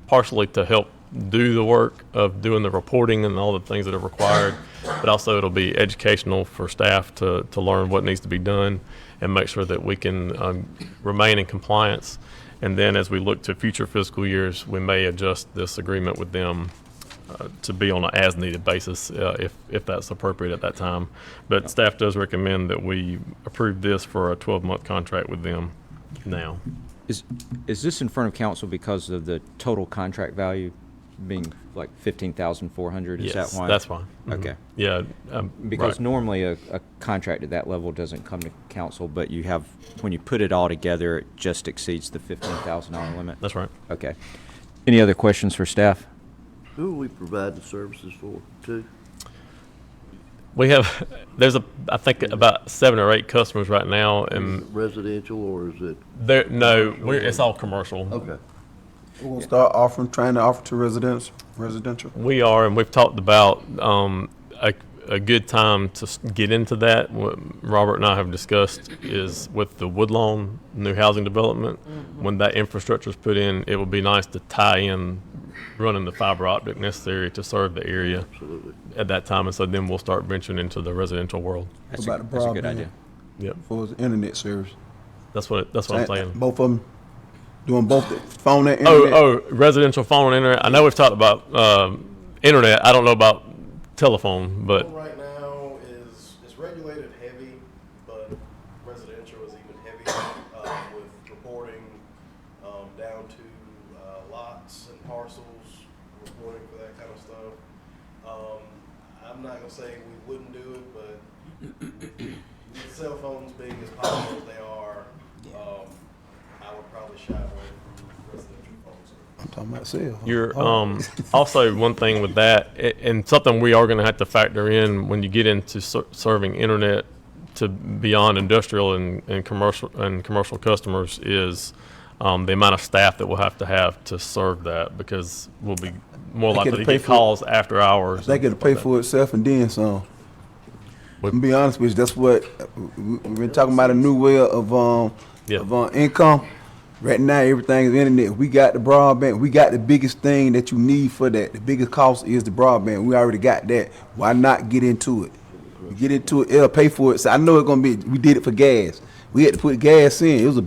partially to help do the work of doing the reporting and all the things that are required, but also it'll be educational for staff to learn what needs to be done and make sure that we can remain in compliance. And then as we look to future fiscal years, we may adjust this agreement with them to be on an as-needed basis if that's appropriate at that time. But staff does recommend that we approve this for a 12-month contract with them now. Is this in front of council because of the total contract value being like $15,400? Is Yes, that why? that's why. Okay. Yeah. Because right. normally a contract at that level doesn't come to council, but you have, when you put it all together, it just exceeds the $15,000 limit? That's right. Okay. Any other questions for staff? Who are we providing services for, to? We have, I think about 7 or 8 customers right now, and Is it residential or is it? it's all commercial. Okay. We're gonna start trying to offer to residential. We are, and we've talked about a good time to get into that. What Robert and I have discussed is with the Woodlawn new housing development. When that infrastructure is put in, it would be nice to tie in running the fiber optic necessary to serve the area. Absolutely. At that time, and so then we'll start venturing into the residential world. That's About the a good broadband. idea. Yep, For the internet service. that's what I'm saying. Both of them, doing both the phone and internet. Oh, residential phone and internet. I know we've talked about internet. I don't know about telephone, but Right now is regulated heavy, but residential is even heavier with reporting down to lots and parcels, reporting for that kind of stuff. I'm not gonna say we wouldn't do it, but with cell phones being as popular as they are, I would probably shy away from residential phones. I'm talking about sales. you're also one thing with that, and something we are going to have to factor in when you get into serving internet to beyond industrial and commercial customers is the amount of staff that we'll have to serve that, because we'll be more They likely get to to pay get for calls after hours. They get to pay for itself and then some. To be honest with you, that's what we've been talking about, a new way of income. Right now, everything is internet. We got the broadband. We got the biggest thing that you need for that. The biggest cost is the broadband. We already got that. Why not get into it? We get into it, it'll pay for it. So I know it's gonna be. We did it for gas. We had to put gas in. It was a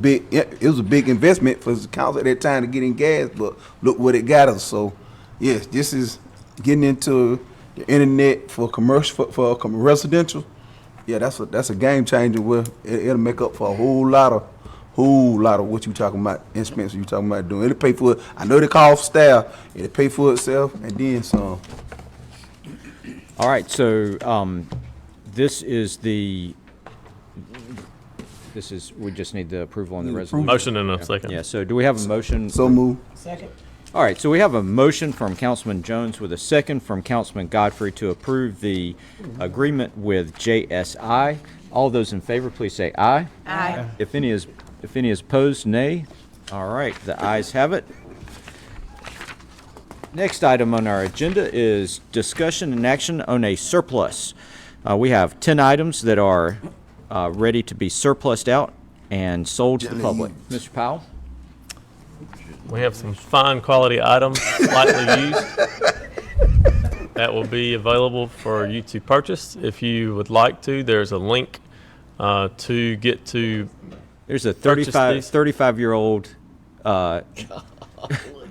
big investment for the council at that time to get in gas, but look what it got us. So yes, this is getting into the internet for commercial, for residential. Yeah, that's a game changer. Where it'll make up for a whole lot of what you talking about, expenses you talking about doing. It'll pay for it. I know the cost staff. It'll pay for itself and then some. All right, so this is we just need the approval on the resolution. Motion in a second. Yeah, so do we have a motion? So move. Second. All right, so we have a motion from Councilman Jones with a second from Councilman Godfrey to approve the agreement with JSI. All those in favor, please say aye. Aye. If any is opposed, nay. All right, the ayes have it. Next item on our agenda is discussion and action on a surplus. We have 10 items that are ready to be surplused out and sold to the public. Mr. Powell? We have some fine quality items, slightly used, that will be available for you to purchase. If you would like to, there's a link to get to. There's a 35-year-old.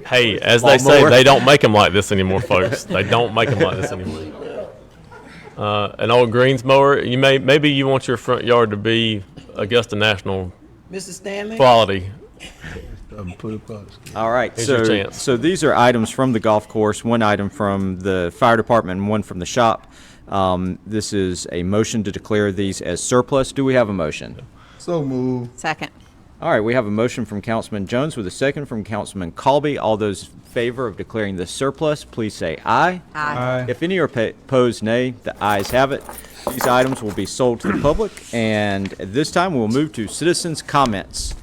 Hey, as they say, they don't make them like this anymore, folks. They don't make them like this anymore. An old greens mower. Maybe you want your front yard to be Augusta National Mr. Stanley? quality. All right, Here's your chance. so these are items from the golf course, one item from the fire department, and one from the shop. This is a motion to declare these as surplus. Do we have a motion? So move. Second. All right, we have a motion from Councilman Jones with a second from Councilman Colby. All those in favor of declaring this surplus, please say aye. Aye. If any are opposed, nay. The ayes have it. These items will be sold to the public, and at this time we'll move to citizens' comments.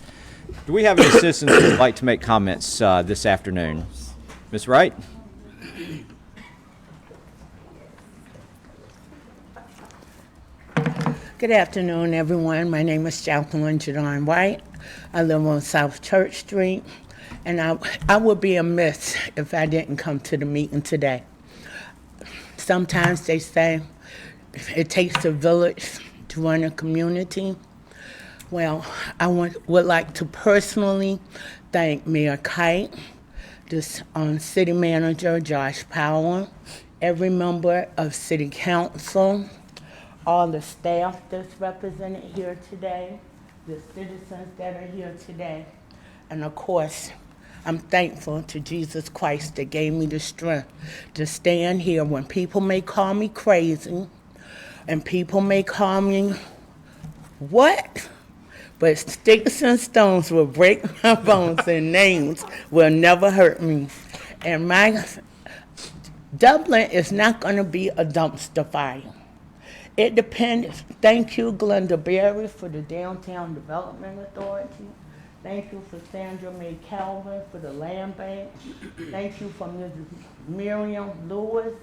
Do we have any citizens who would like to make comments this afternoon? Ms. Wright? Good afternoon, everyone. My name is Jacqueline Jadon White. I live on South Church Street, and I would be amiss if I didn't come to the meeting today. Sometimes they say it takes a village to run a community. Well, I would like to personally thank Mayor Kite, this City Manager Josh Powell, every member of City Council, all the staff that's represented here today, the citizens that are here today, and of course, I'm thankful to Jesus Christ that gave me the strength to stand here when people may call me crazy and people may call me what? But sticks and stones will break my bones and names will never hurt me. And Dublin is not going to be a dumpster fire. It depends. Thank you, Glenda Berry, for the Downtown Development Authority. Thank you for Sandra Mae Calvin for the Land Bank. Thank you for Mrs. Miriam Lewis,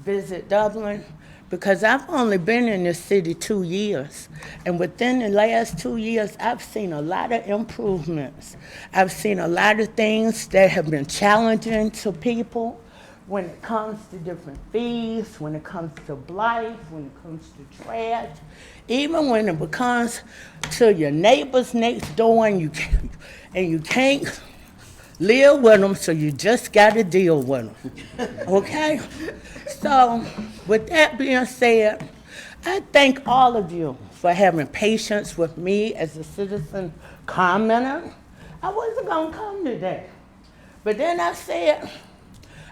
Visit Dublin, because I've only been in this city 2 years. And within the last 2 years, I've seen a lot of improvements. I've seen a lot of things that have been challenging to people. When it comes to different fees, when it comes to blight, when it comes to trash, even when it becomes to your neighbors next door and you can't live with them, so you just got to deal with them, okay? So with that being said, I thank all of you for having patience with me as a citizen commenter. I wasn't going to come today, but then I said,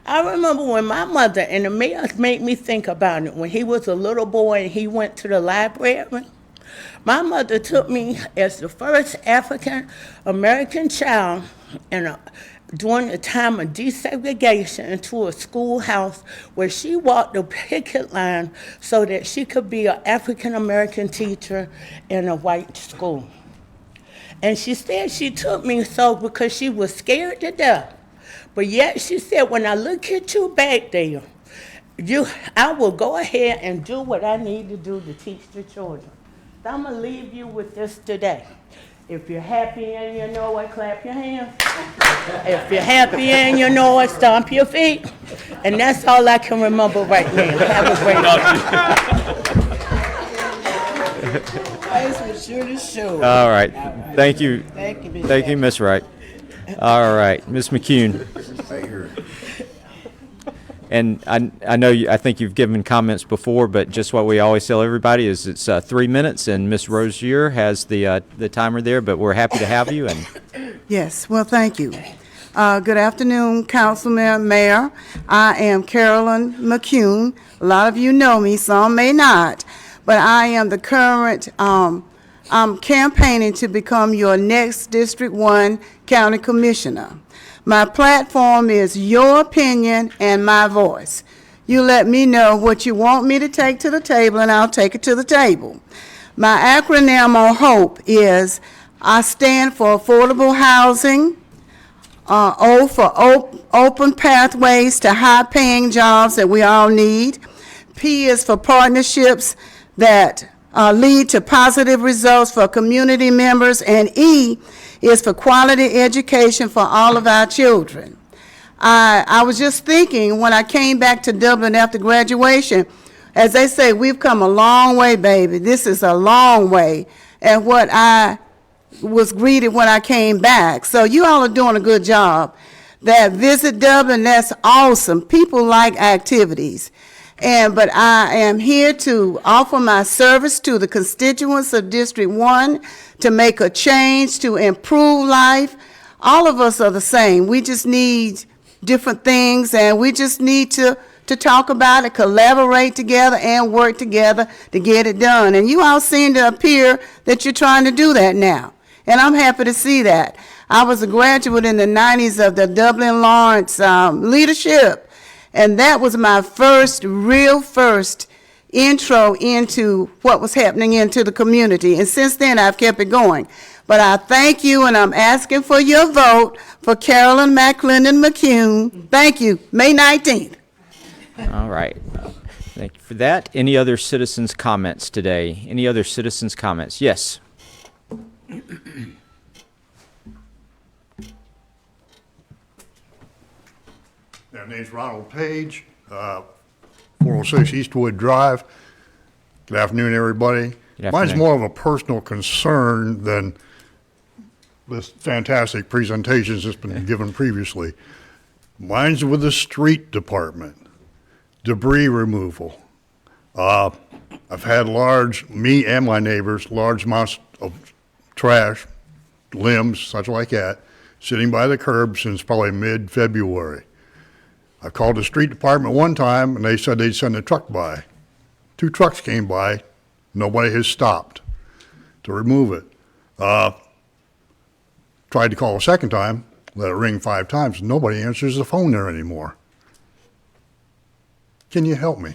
I remember when my mother, and the mayor made me think about it, when he was a little boy and he went to the library, my mother took me as the first African-American child during the time of desegregation into a schoolhouse where she walked the picket line so that she could be an African-American teacher in a white school. And she said she took me so because she was scared to death. But yet she said, when I look at you back there, I will go ahead and do what I need to do to teach the children. So I'm going to leave you with this today. If you're happy and you know it, clap your hands. If you're happy and you know it, stomp your feet. And that's all I can remember right now. Have a great day. All right. Thank you. Thank you, Ms. Wright. All right, Ms. McCune. And I know I think you've given comments before, but just what we always tell everybody is it's 3 minutes, and Ms. Rozier has the timer there. But we're happy to have you. And yes, well, thank you. Good afternoon, Councilman, Mayor. I am Carolyn McCune. A lot of you know me, some may not, but I am the current. I'm campaigning to become your next District 1 County Commissioner. My platform is your opinion and my voice. You let me know what you want me to take to the table, and I'll take it to the table. My acronym on HOPE is I stand for affordable housing, O for open pathways to high-paying jobs that we all need. P is for partnerships that lead to positive results for community members, and E is for quality education for all of our children. I was just thinking when I came back to Dublin after graduation, as they say, we've come a long way, baby. This is a long way, and what I was greeted when I came back. So you all are doing a good job. That Visit Dublin, that's awesome. People like activities. But I am here to offer my service to the constituents of District 1 to make a change, to improve life. All of us are the same. We just need different things, and we just need to talk about it, collaborate together, and work together to get it done. And you all seem to appear that you're trying to do that now, and I'm happy to see that. I was a graduate in the 90s of the Dublin Lawrence leadership, and that was my first intro into what was happening into the community. And since then, I've kept it going. But I thank you, and I'm asking for your vote for Carolyn McClendon McCune. Thank you. May 19th. All right. Thank you for that. Any other citizens' comments today? Any other citizens' comments? Yes. My name's Ronald Page, 406 Eastwood Drive. Good afternoon, everybody. Good Mine's afternoon. more of a personal concern than this fantastic presentations that's been given previously. Mine's with the street department, debris removal. I've had me and my neighbors, large amounts of trash, limbs, such like that, sitting by the curb since probably mid-February. I called the street department one time, and they said they'd send a truck by. 2 trucks came by. Nobody has stopped to remove it. Tried to call a second time, let it ring 5 times. Nobody answers the phone there anymore. Can you help me?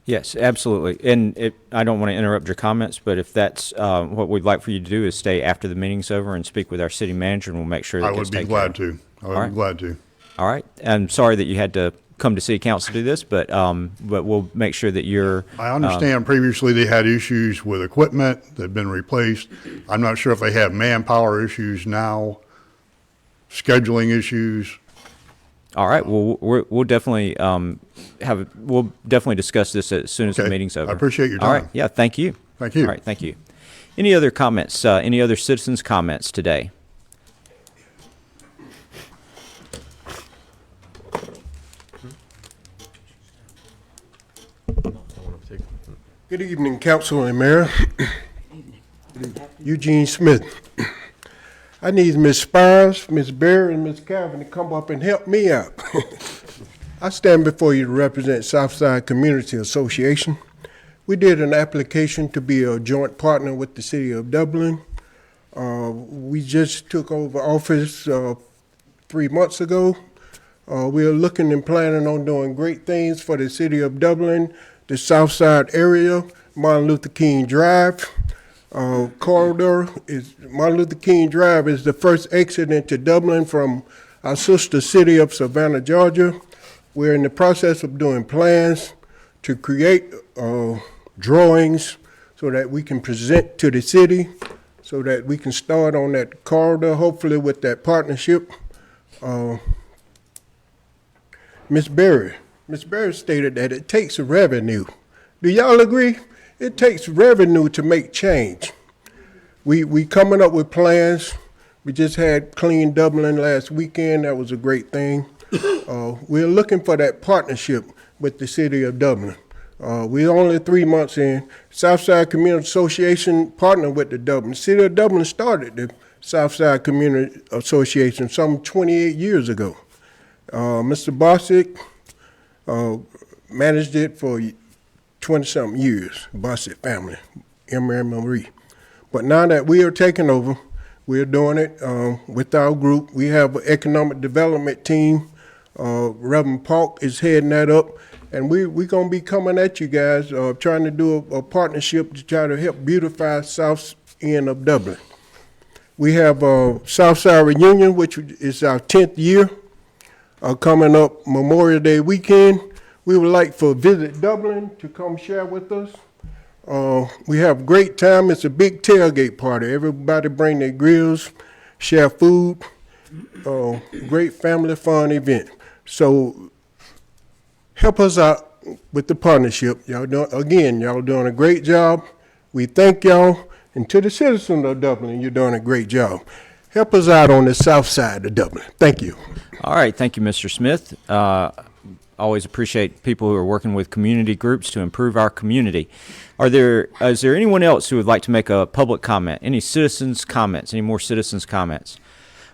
Yes, absolutely. And I don't want to interrupt your comments, but if that's what we'd like for you to do is stay after the meeting's over and speak with our city manager, and we'll make sure that I would be glad to. I would be glad to. All right. I'm sorry that you had to come to city council to do this, but we'll make sure that you're. I understand previously they had issues with equipment that had been replaced. I'm not sure if they have manpower issues now, scheduling issues. All right. Well, we'll definitely we'll definitely discuss this as soon as the Okay. meeting's over. I appreciate your All right. time. Yeah. Thank you. Thank you. All right. Thank you. Any other comments? Any other citizens' comments today? Good evening, Council and Mayor. Eugene Smith. I need Ms. Spires, Ms. Berry, and Ms. Calvin to come up and help me out. I stand before you to represent Southside Community Association. We did an application to be a joint partner with the City of Dublin. We just took over office 3 months ago. We are looking and planning on doing great things for the City of Dublin, the South Side area, Martin Luther King Drive. Corridor is Martin Luther King Drive is the first exit into Dublin from our sister city of Savannah, Georgia. We're in the process of doing plans to create drawings so that we can present to the city, so that we can start on that corridor, hopefully with that partnership. Ms. Berry stated that it takes revenue. Do y'all agree? It takes revenue to make change. We coming up with plans. We just had Clean Dublin last weekend. That was a great thing. We're looking for that partnership with the City of Dublin. We're only 3 months in. Southside Community Association partnered with the Dublin. City of Dublin started the Southside Community Association some 28 years ago. Mr. Bossick managed it for 20-something years, Bossick family, Marie. But now that we are taking over, we're doing it with our group. We have an economic development team. Reverend Paulk is heading that up. And we're going to be coming at you guys, trying to do a partnership to try to help beautify south end of Dublin. We have Southside Reunion, which is our 10th year, coming up Memorial Day weekend. We would like for Visit Dublin to come share with us. We have a great time. It's a big tailgate party. Everybody bring their grills, share food. Great family fun event. So help us out with the partnership. Y'all doing a great job. We thank y'all. And to the citizens of Dublin, you're doing a great job. Help us out on the south side of Dublin. Thank you. All right. Thank you, Mr. Smith. Always appreciate people who are working with community groups to improve our community. Is there anyone else who would like to make a public comment? Any citizens' comments? Any more citizens' comments?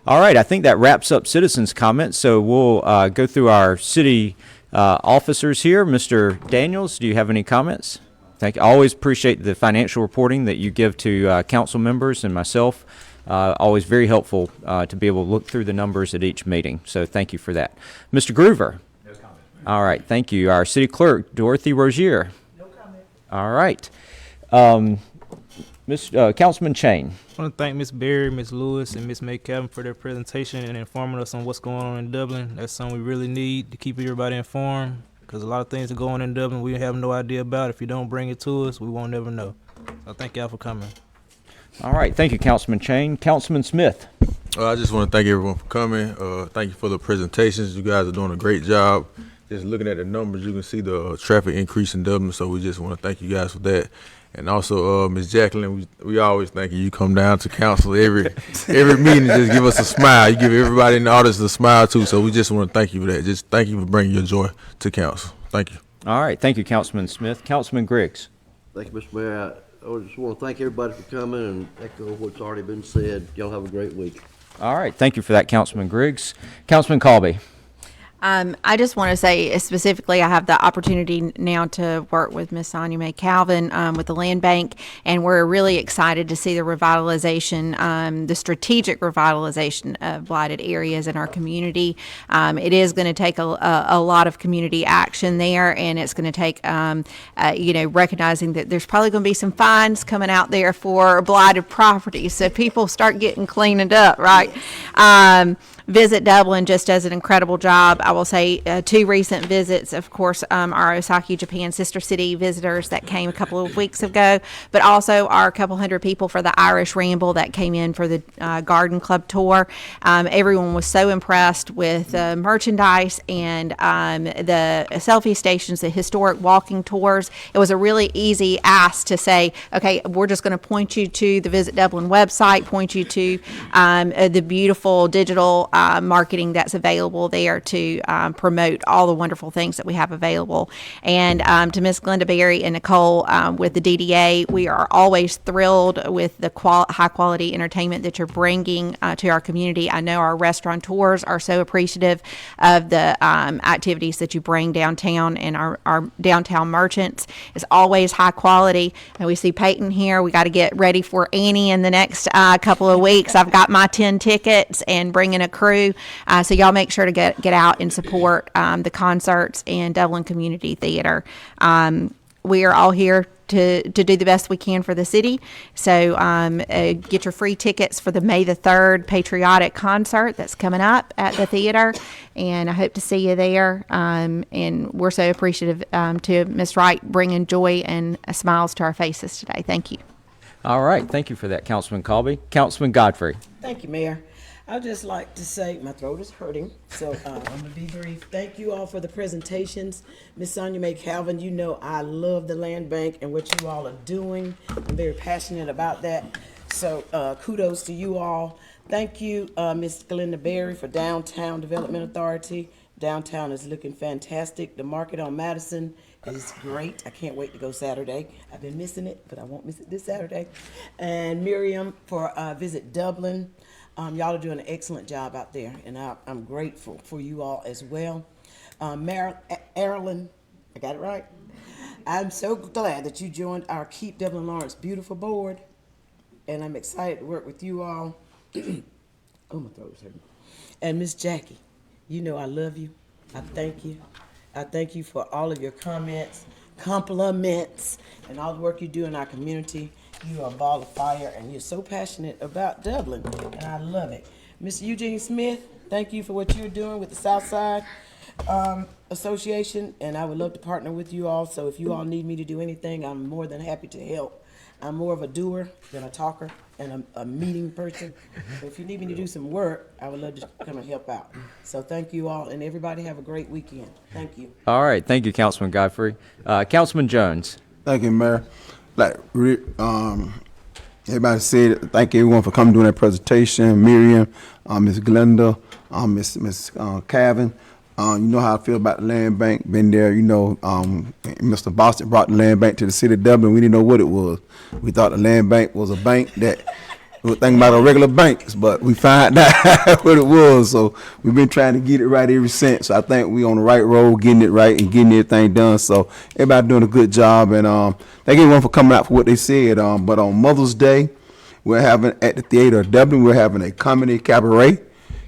All right. I think that wraps up citizens' comments. So we'll go through our city officers here. Mr. Daniels, do you have any comments? Thank you. I always appreciate the financial reporting that you give to council members and myself. Always very helpful to be able to look through the numbers at each meeting. So thank you for that. Mr. Groover. No comment. All right. Thank you. Our city clerk, Dorothy Rozier. No comment. All right. Councilman Chain. I want to thank Ms. Berry, Ms. Lewis, and Ms. McCavin for their presentation and informing us on what's going on in Dublin. That's something we really need to keep everybody informed, because a lot of things are going on in Dublin we have no idea about. If you don't bring it to us, we won't never know. So thank y'all for coming. All right, thank you, Councilman Chain. Councilman Smith. I just want to thank everyone for coming. Thank you for the presentations. You guys are doing a great job. Just looking at the numbers, you can see the traffic increase in Dublin, so we just want to thank you guys for that. And also, Ms. Jacqueline, we always thank you. You come down to council every meeting, just give us a smile. You give everybody in the audience a smile too. So we just want to thank you for that. Just thank you for bringing your joy to council. Thank you. All right, thank you, Councilman Smith. Councilman Griggs. Thank you, Mr. Mayor. I just want to thank everybody for coming and echo what's already been said. Y'all have a great week. All right, thank you for that, Councilman Griggs. Councilman Colby. I just want to say specifically, I have the opportunity now to work with Ms. Sonia Mae Calvin with the Land Bank, and we're really excited to see the revitalization, the strategic revitalization of blighted areas in our community. It is going to take a lot of community action there, and it's going to take, recognizing that there's probably going to be some fines coming out there for blighted properties, so people start getting cleaned up, right? Visit Dublin just does an incredible job. I will say 2 recent visits, of course, our Osaka, Japan sister city visitors that came a couple of weeks ago, but also our couple hundred people for the Irish Ramble that came in for the Garden Club tour. Everyone was so impressed with merchandise and the selfie stations, the historic walking tours. It was a really easy ask to say, okay, we're just going to point you to the Visit Dublin website, point you to the beautiful digital marketing that's available there to promote all the wonderful things that we have available. And to Ms. Glenda Berry and Nicole with the DDA, we are always thrilled with the high quality entertainment that you're bringing to our community. I know our restaurateurs are so appreciative of the activities that you bring downtown, and our downtown merchants is always high quality. And we see Peyton here. We got to get ready for Annie in the next couple of weeks. I've got my 10 tickets and bringing a crew. So y'all make sure to get out and support the concerts and Dublin Community Theater. We are all here to do the best we can for the city. So get your free tickets for the May the 3rd patriotic concert that's coming up at the theater. And I hope to see you there. And we're so appreciative to Ms. Wright bringing joy and smiles to our faces today. Thank you. All right. Thank you for that, Councilman Colby. Councilman Godfrey. Thank you, Mayor. I'd just like to say, my throat is hurting, so I'm going to be brief. Thank you all for the presentations. Ms. Sonia Mae Calvin, you know I love the Land Bank and what you all are doing. I'm very passionate about that, so kudos to you all. Thank you, Ms. Glenda Berry, for Downtown Development Authority. Downtown is looking fantastic. The market on Madison is great. I can't wait to go Saturday. I've been missing it, but I won't miss it this Saturday. And Miriam for Visit Dublin. Y'all are doing an excellent job out there, and I'm grateful for you all as well. Marilyn, I got it right. I'm so glad that you joined our Keep Dublin Lawrence Beautiful board, and I'm excited to work with you all. Oh, my throat is hurting. And Miss Jackie, you know I love you. I thank you. I thank you for all of your comments, compliments, and all the work you do in our community. You are a ball of fire, and you're so passionate about Dublin, and I love it. Mr. Eugene Smith, thank you for what you're doing with the Southside Association, and I would love to partner with you all. So if you all need me to do anything, I'm more than happy to help. I'm more of a doer than a talker and a meeting person. So if you need me to do some work, I would love to come and help out. So thank you all, and everybody have a great weekend. Thank you. All right. Thank you, Councilman Godfrey. Councilman Jones. Thank you, Mayor. Like everybody said, thank everyone for coming doing that presentation. Miriam, Miss Glenda, Miss Calvin. You know how I feel about the land bank. Been there, you know. Mr. Boston brought the land bank to the city of Dublin. We didn't know what it was. We thought the land bank was a bank that we were thinking about our regular banks, but we found out what it was. So we've been trying to get it right ever since. So I think we on the right road, getting it right and getting everything done. So everybody doing a good job, and thank everyone for coming out for what they said. But on Mother's Day, we're having at the Theater of Dublin, we're having a comedy cabaret.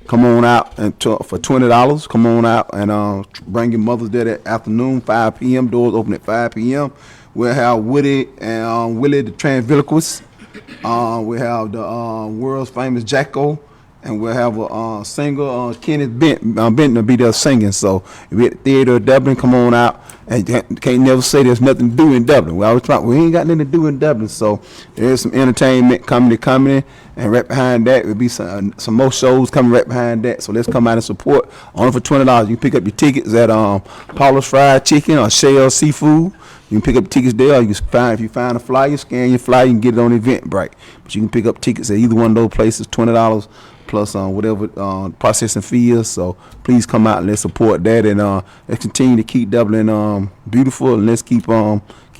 Come on out and for $20. Come on out and bring your mothers there that afternoon, 5 p.m. Doors open at 5 p.m. We'll have Woody and Willie the Transventriloquist We have the world's famous Jacko, and we'll have a singer, Kenneth Benton will be there singing. So if we at the Theater of Dublin, come on out. And you can't never say there's nothing to do in Dublin. We always talk, we ain't got nothing to do in Dublin. So there's some entertainment coming, and right behind that will be some more shows coming right behind that. So let's come out and support. Only for $20. You can pick up your tickets at Paula's Fried Chicken or Shell Seafood. You can pick up tickets there. If you find a flyer, scan your flyer, you can get it on Eventbrite. But you can pick up tickets at either one of those places, $20 plus whatever processing fee is. So please come out and let's support that, and let's continue to keep Dublin beautiful, and let's keep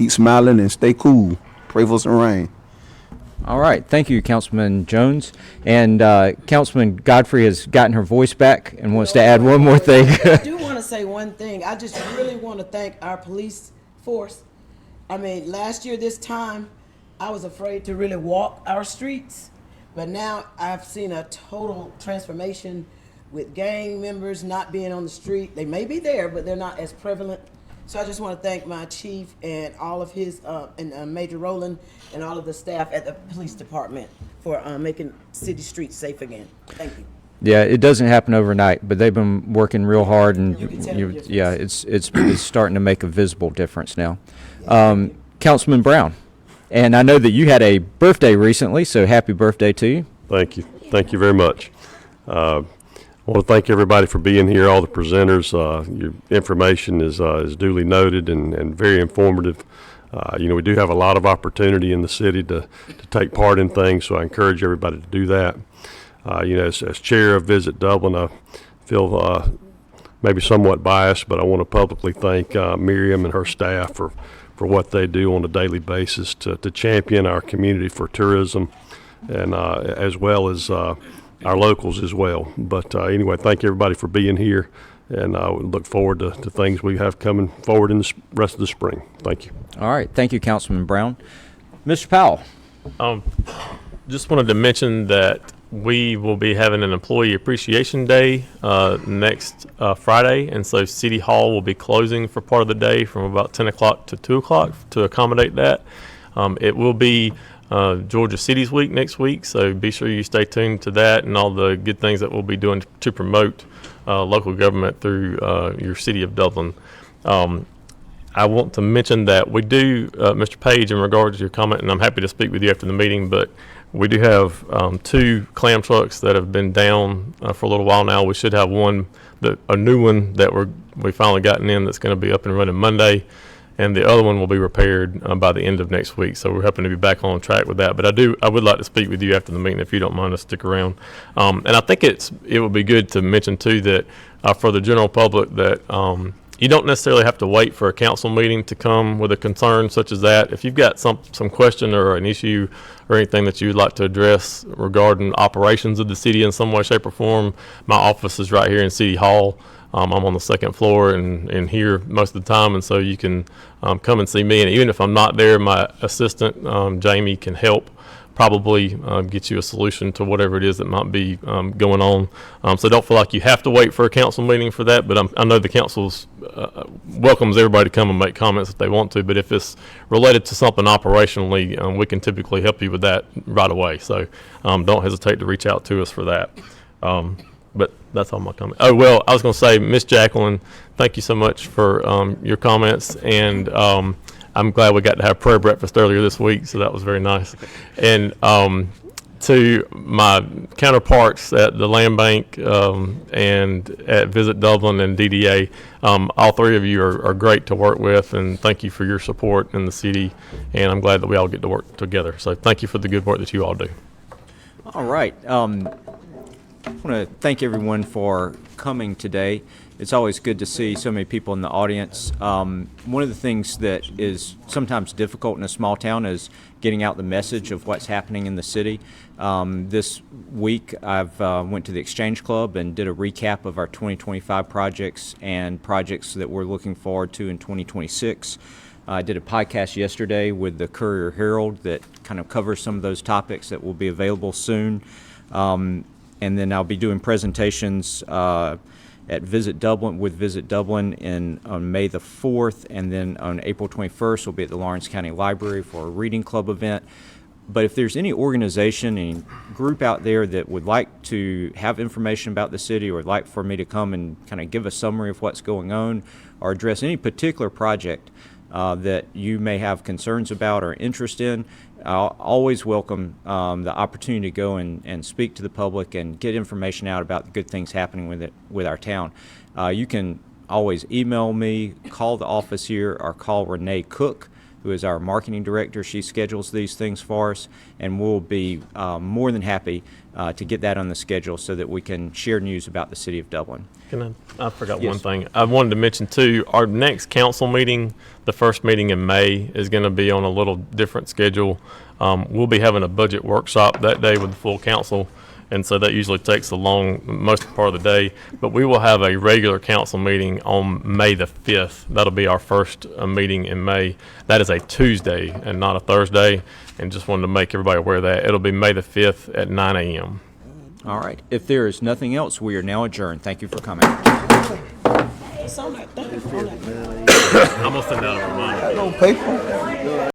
smiling and stay cool. Pray for some rain. All right, thank you, Councilman Jones. And Councilman Godfrey has gotten her voice back and wants to add one more thing. I do want to say one thing. I just really want to thank our police force. I mean, last year this time, I was afraid to really walk our streets. But now I've seen a total transformation with gang members not being on the street. They may be there, but they're not as prevalent. So I just want to thank my chief and all of his, and Major Rowland and all of the staff at the police department for making city streets safe again. Thank you. Yeah, it doesn't happen overnight, but they've been working real hard, and yeah, it's starting to make a visible difference now. Councilman Brown. And I know that you had a birthday recently, so happy birthday to you. Thank you. Thank you very much. I want to thank everybody for being here, all the presenters. Your information is duly noted and very informative. We do have a lot of opportunity in the city to take part in things, so I encourage everybody to do that. As chair of Visit Dublin, I feel maybe somewhat biased, but I want to publicly thank Miriam and her staff for what they do on a daily basis to champion our community for tourism, and as well as our locals as well. But anyway, thank everybody for being here, and I look forward to things we have coming forward in the rest of the spring. Thank you. All right. Thank you, Councilman Brown. Mr. Powell. Just wanted to mention that we will be having an Employee Appreciation Day next Friday, and so City Hall will be closing for part of the day from about 10 o'clock to 2 o'clock to accommodate that. It will be Georgia Cities Week next week, so be sure you stay tuned to that and all the good things that we'll be doing to promote local government through your city of Dublin. I want to mention that we do, Mr. Page, in regards to your comment, and I'm happy to speak with you after the meeting, but we do have 2 clam trucks that have been down for a little while now. We should have a new one that we finally gotten in that's going to be up and running Monday, and the other one will be repaired by the end of next week. So we're hoping to be back on track with that. But I would like to speak with you after the meeting if you don't mind to stick around. And I think it would be good to mention too that for the general public that you don't necessarily have to wait for a council meeting to come with a concern such as that. If you've got some question or an issue or anything that you'd like to address regarding operations of the city in some way, shape, or form, my office is right here in City Hall. I'm on the 2nd floor and here most of the time, and so you can come and see me. And even if I'm not there, my assistant, Jamie, can help probably get you a solution to whatever it is that might be going on. So don't feel like you have to wait for a council meeting for that, but I know the council's welcomes everybody to come and make comments if they want to, but if it's related to something operationally, we can typically help you with that right away. So don't hesitate to reach out to us for that. But that's all my comment. Oh, well, I was going to say, Miss Jacqueline, thank you so much for your comments, and I'm glad we got to have prayer breakfast earlier this week, so that was very nice. And to my counterparts at the Land Bank and at Visit Dublin and DDA, all 3 of you are great to work with, and thank you for your support in the city, and I'm glad that we all get to work together. So thank you for the good work that you all do. All right. I want to thank everyone for coming today. It's always good to see so many people in the audience. One of the things that is sometimes difficult in a small town is getting out the message of what's happening in the city. This week I've went to the Exchange Club and did a recap of our 2025 projects and projects that we're looking forward to in 2026. I did a podcast yesterday with the Courier Herald that kind of covers some of those topics that will be available soon. And then I'll be doing presentations at Visit Dublin on May the 4th, and then on April 21st we'll be at the Lawrence County Library for a reading club event. But if there's any organization, any group out there that would like to have information about the city or would like for me to come and kind of give a summary of what's going on or address any particular project that you may have concerns about or interest in, I'll always welcome the opportunity to go and speak to the public and get information out about the good things happening with our town. You can always email me, call the office here, or call Renee Cook, who is our marketing director. She schedules these things for us, and we'll be more than happy to get that on the schedule so that we can share news about the city of Dublin. I forgot Yes. one thing. I wanted to mention too, our next council meeting, the first meeting in May, is going to be on a little different schedule. We'll be having a budget workshop that day with the full council, and so that usually takes most part of the day. But we will have a regular council meeting on May the 5th. That'll be our first meeting in May. That is a Tuesday and not a Thursday, and just wanted to make everybody aware of that. It'll be May the 5th at 9 a.m. All right. If there is nothing else, we are now adjourned. Thank you for coming. It's on that thing. I'm going to send out a reminder. No paper.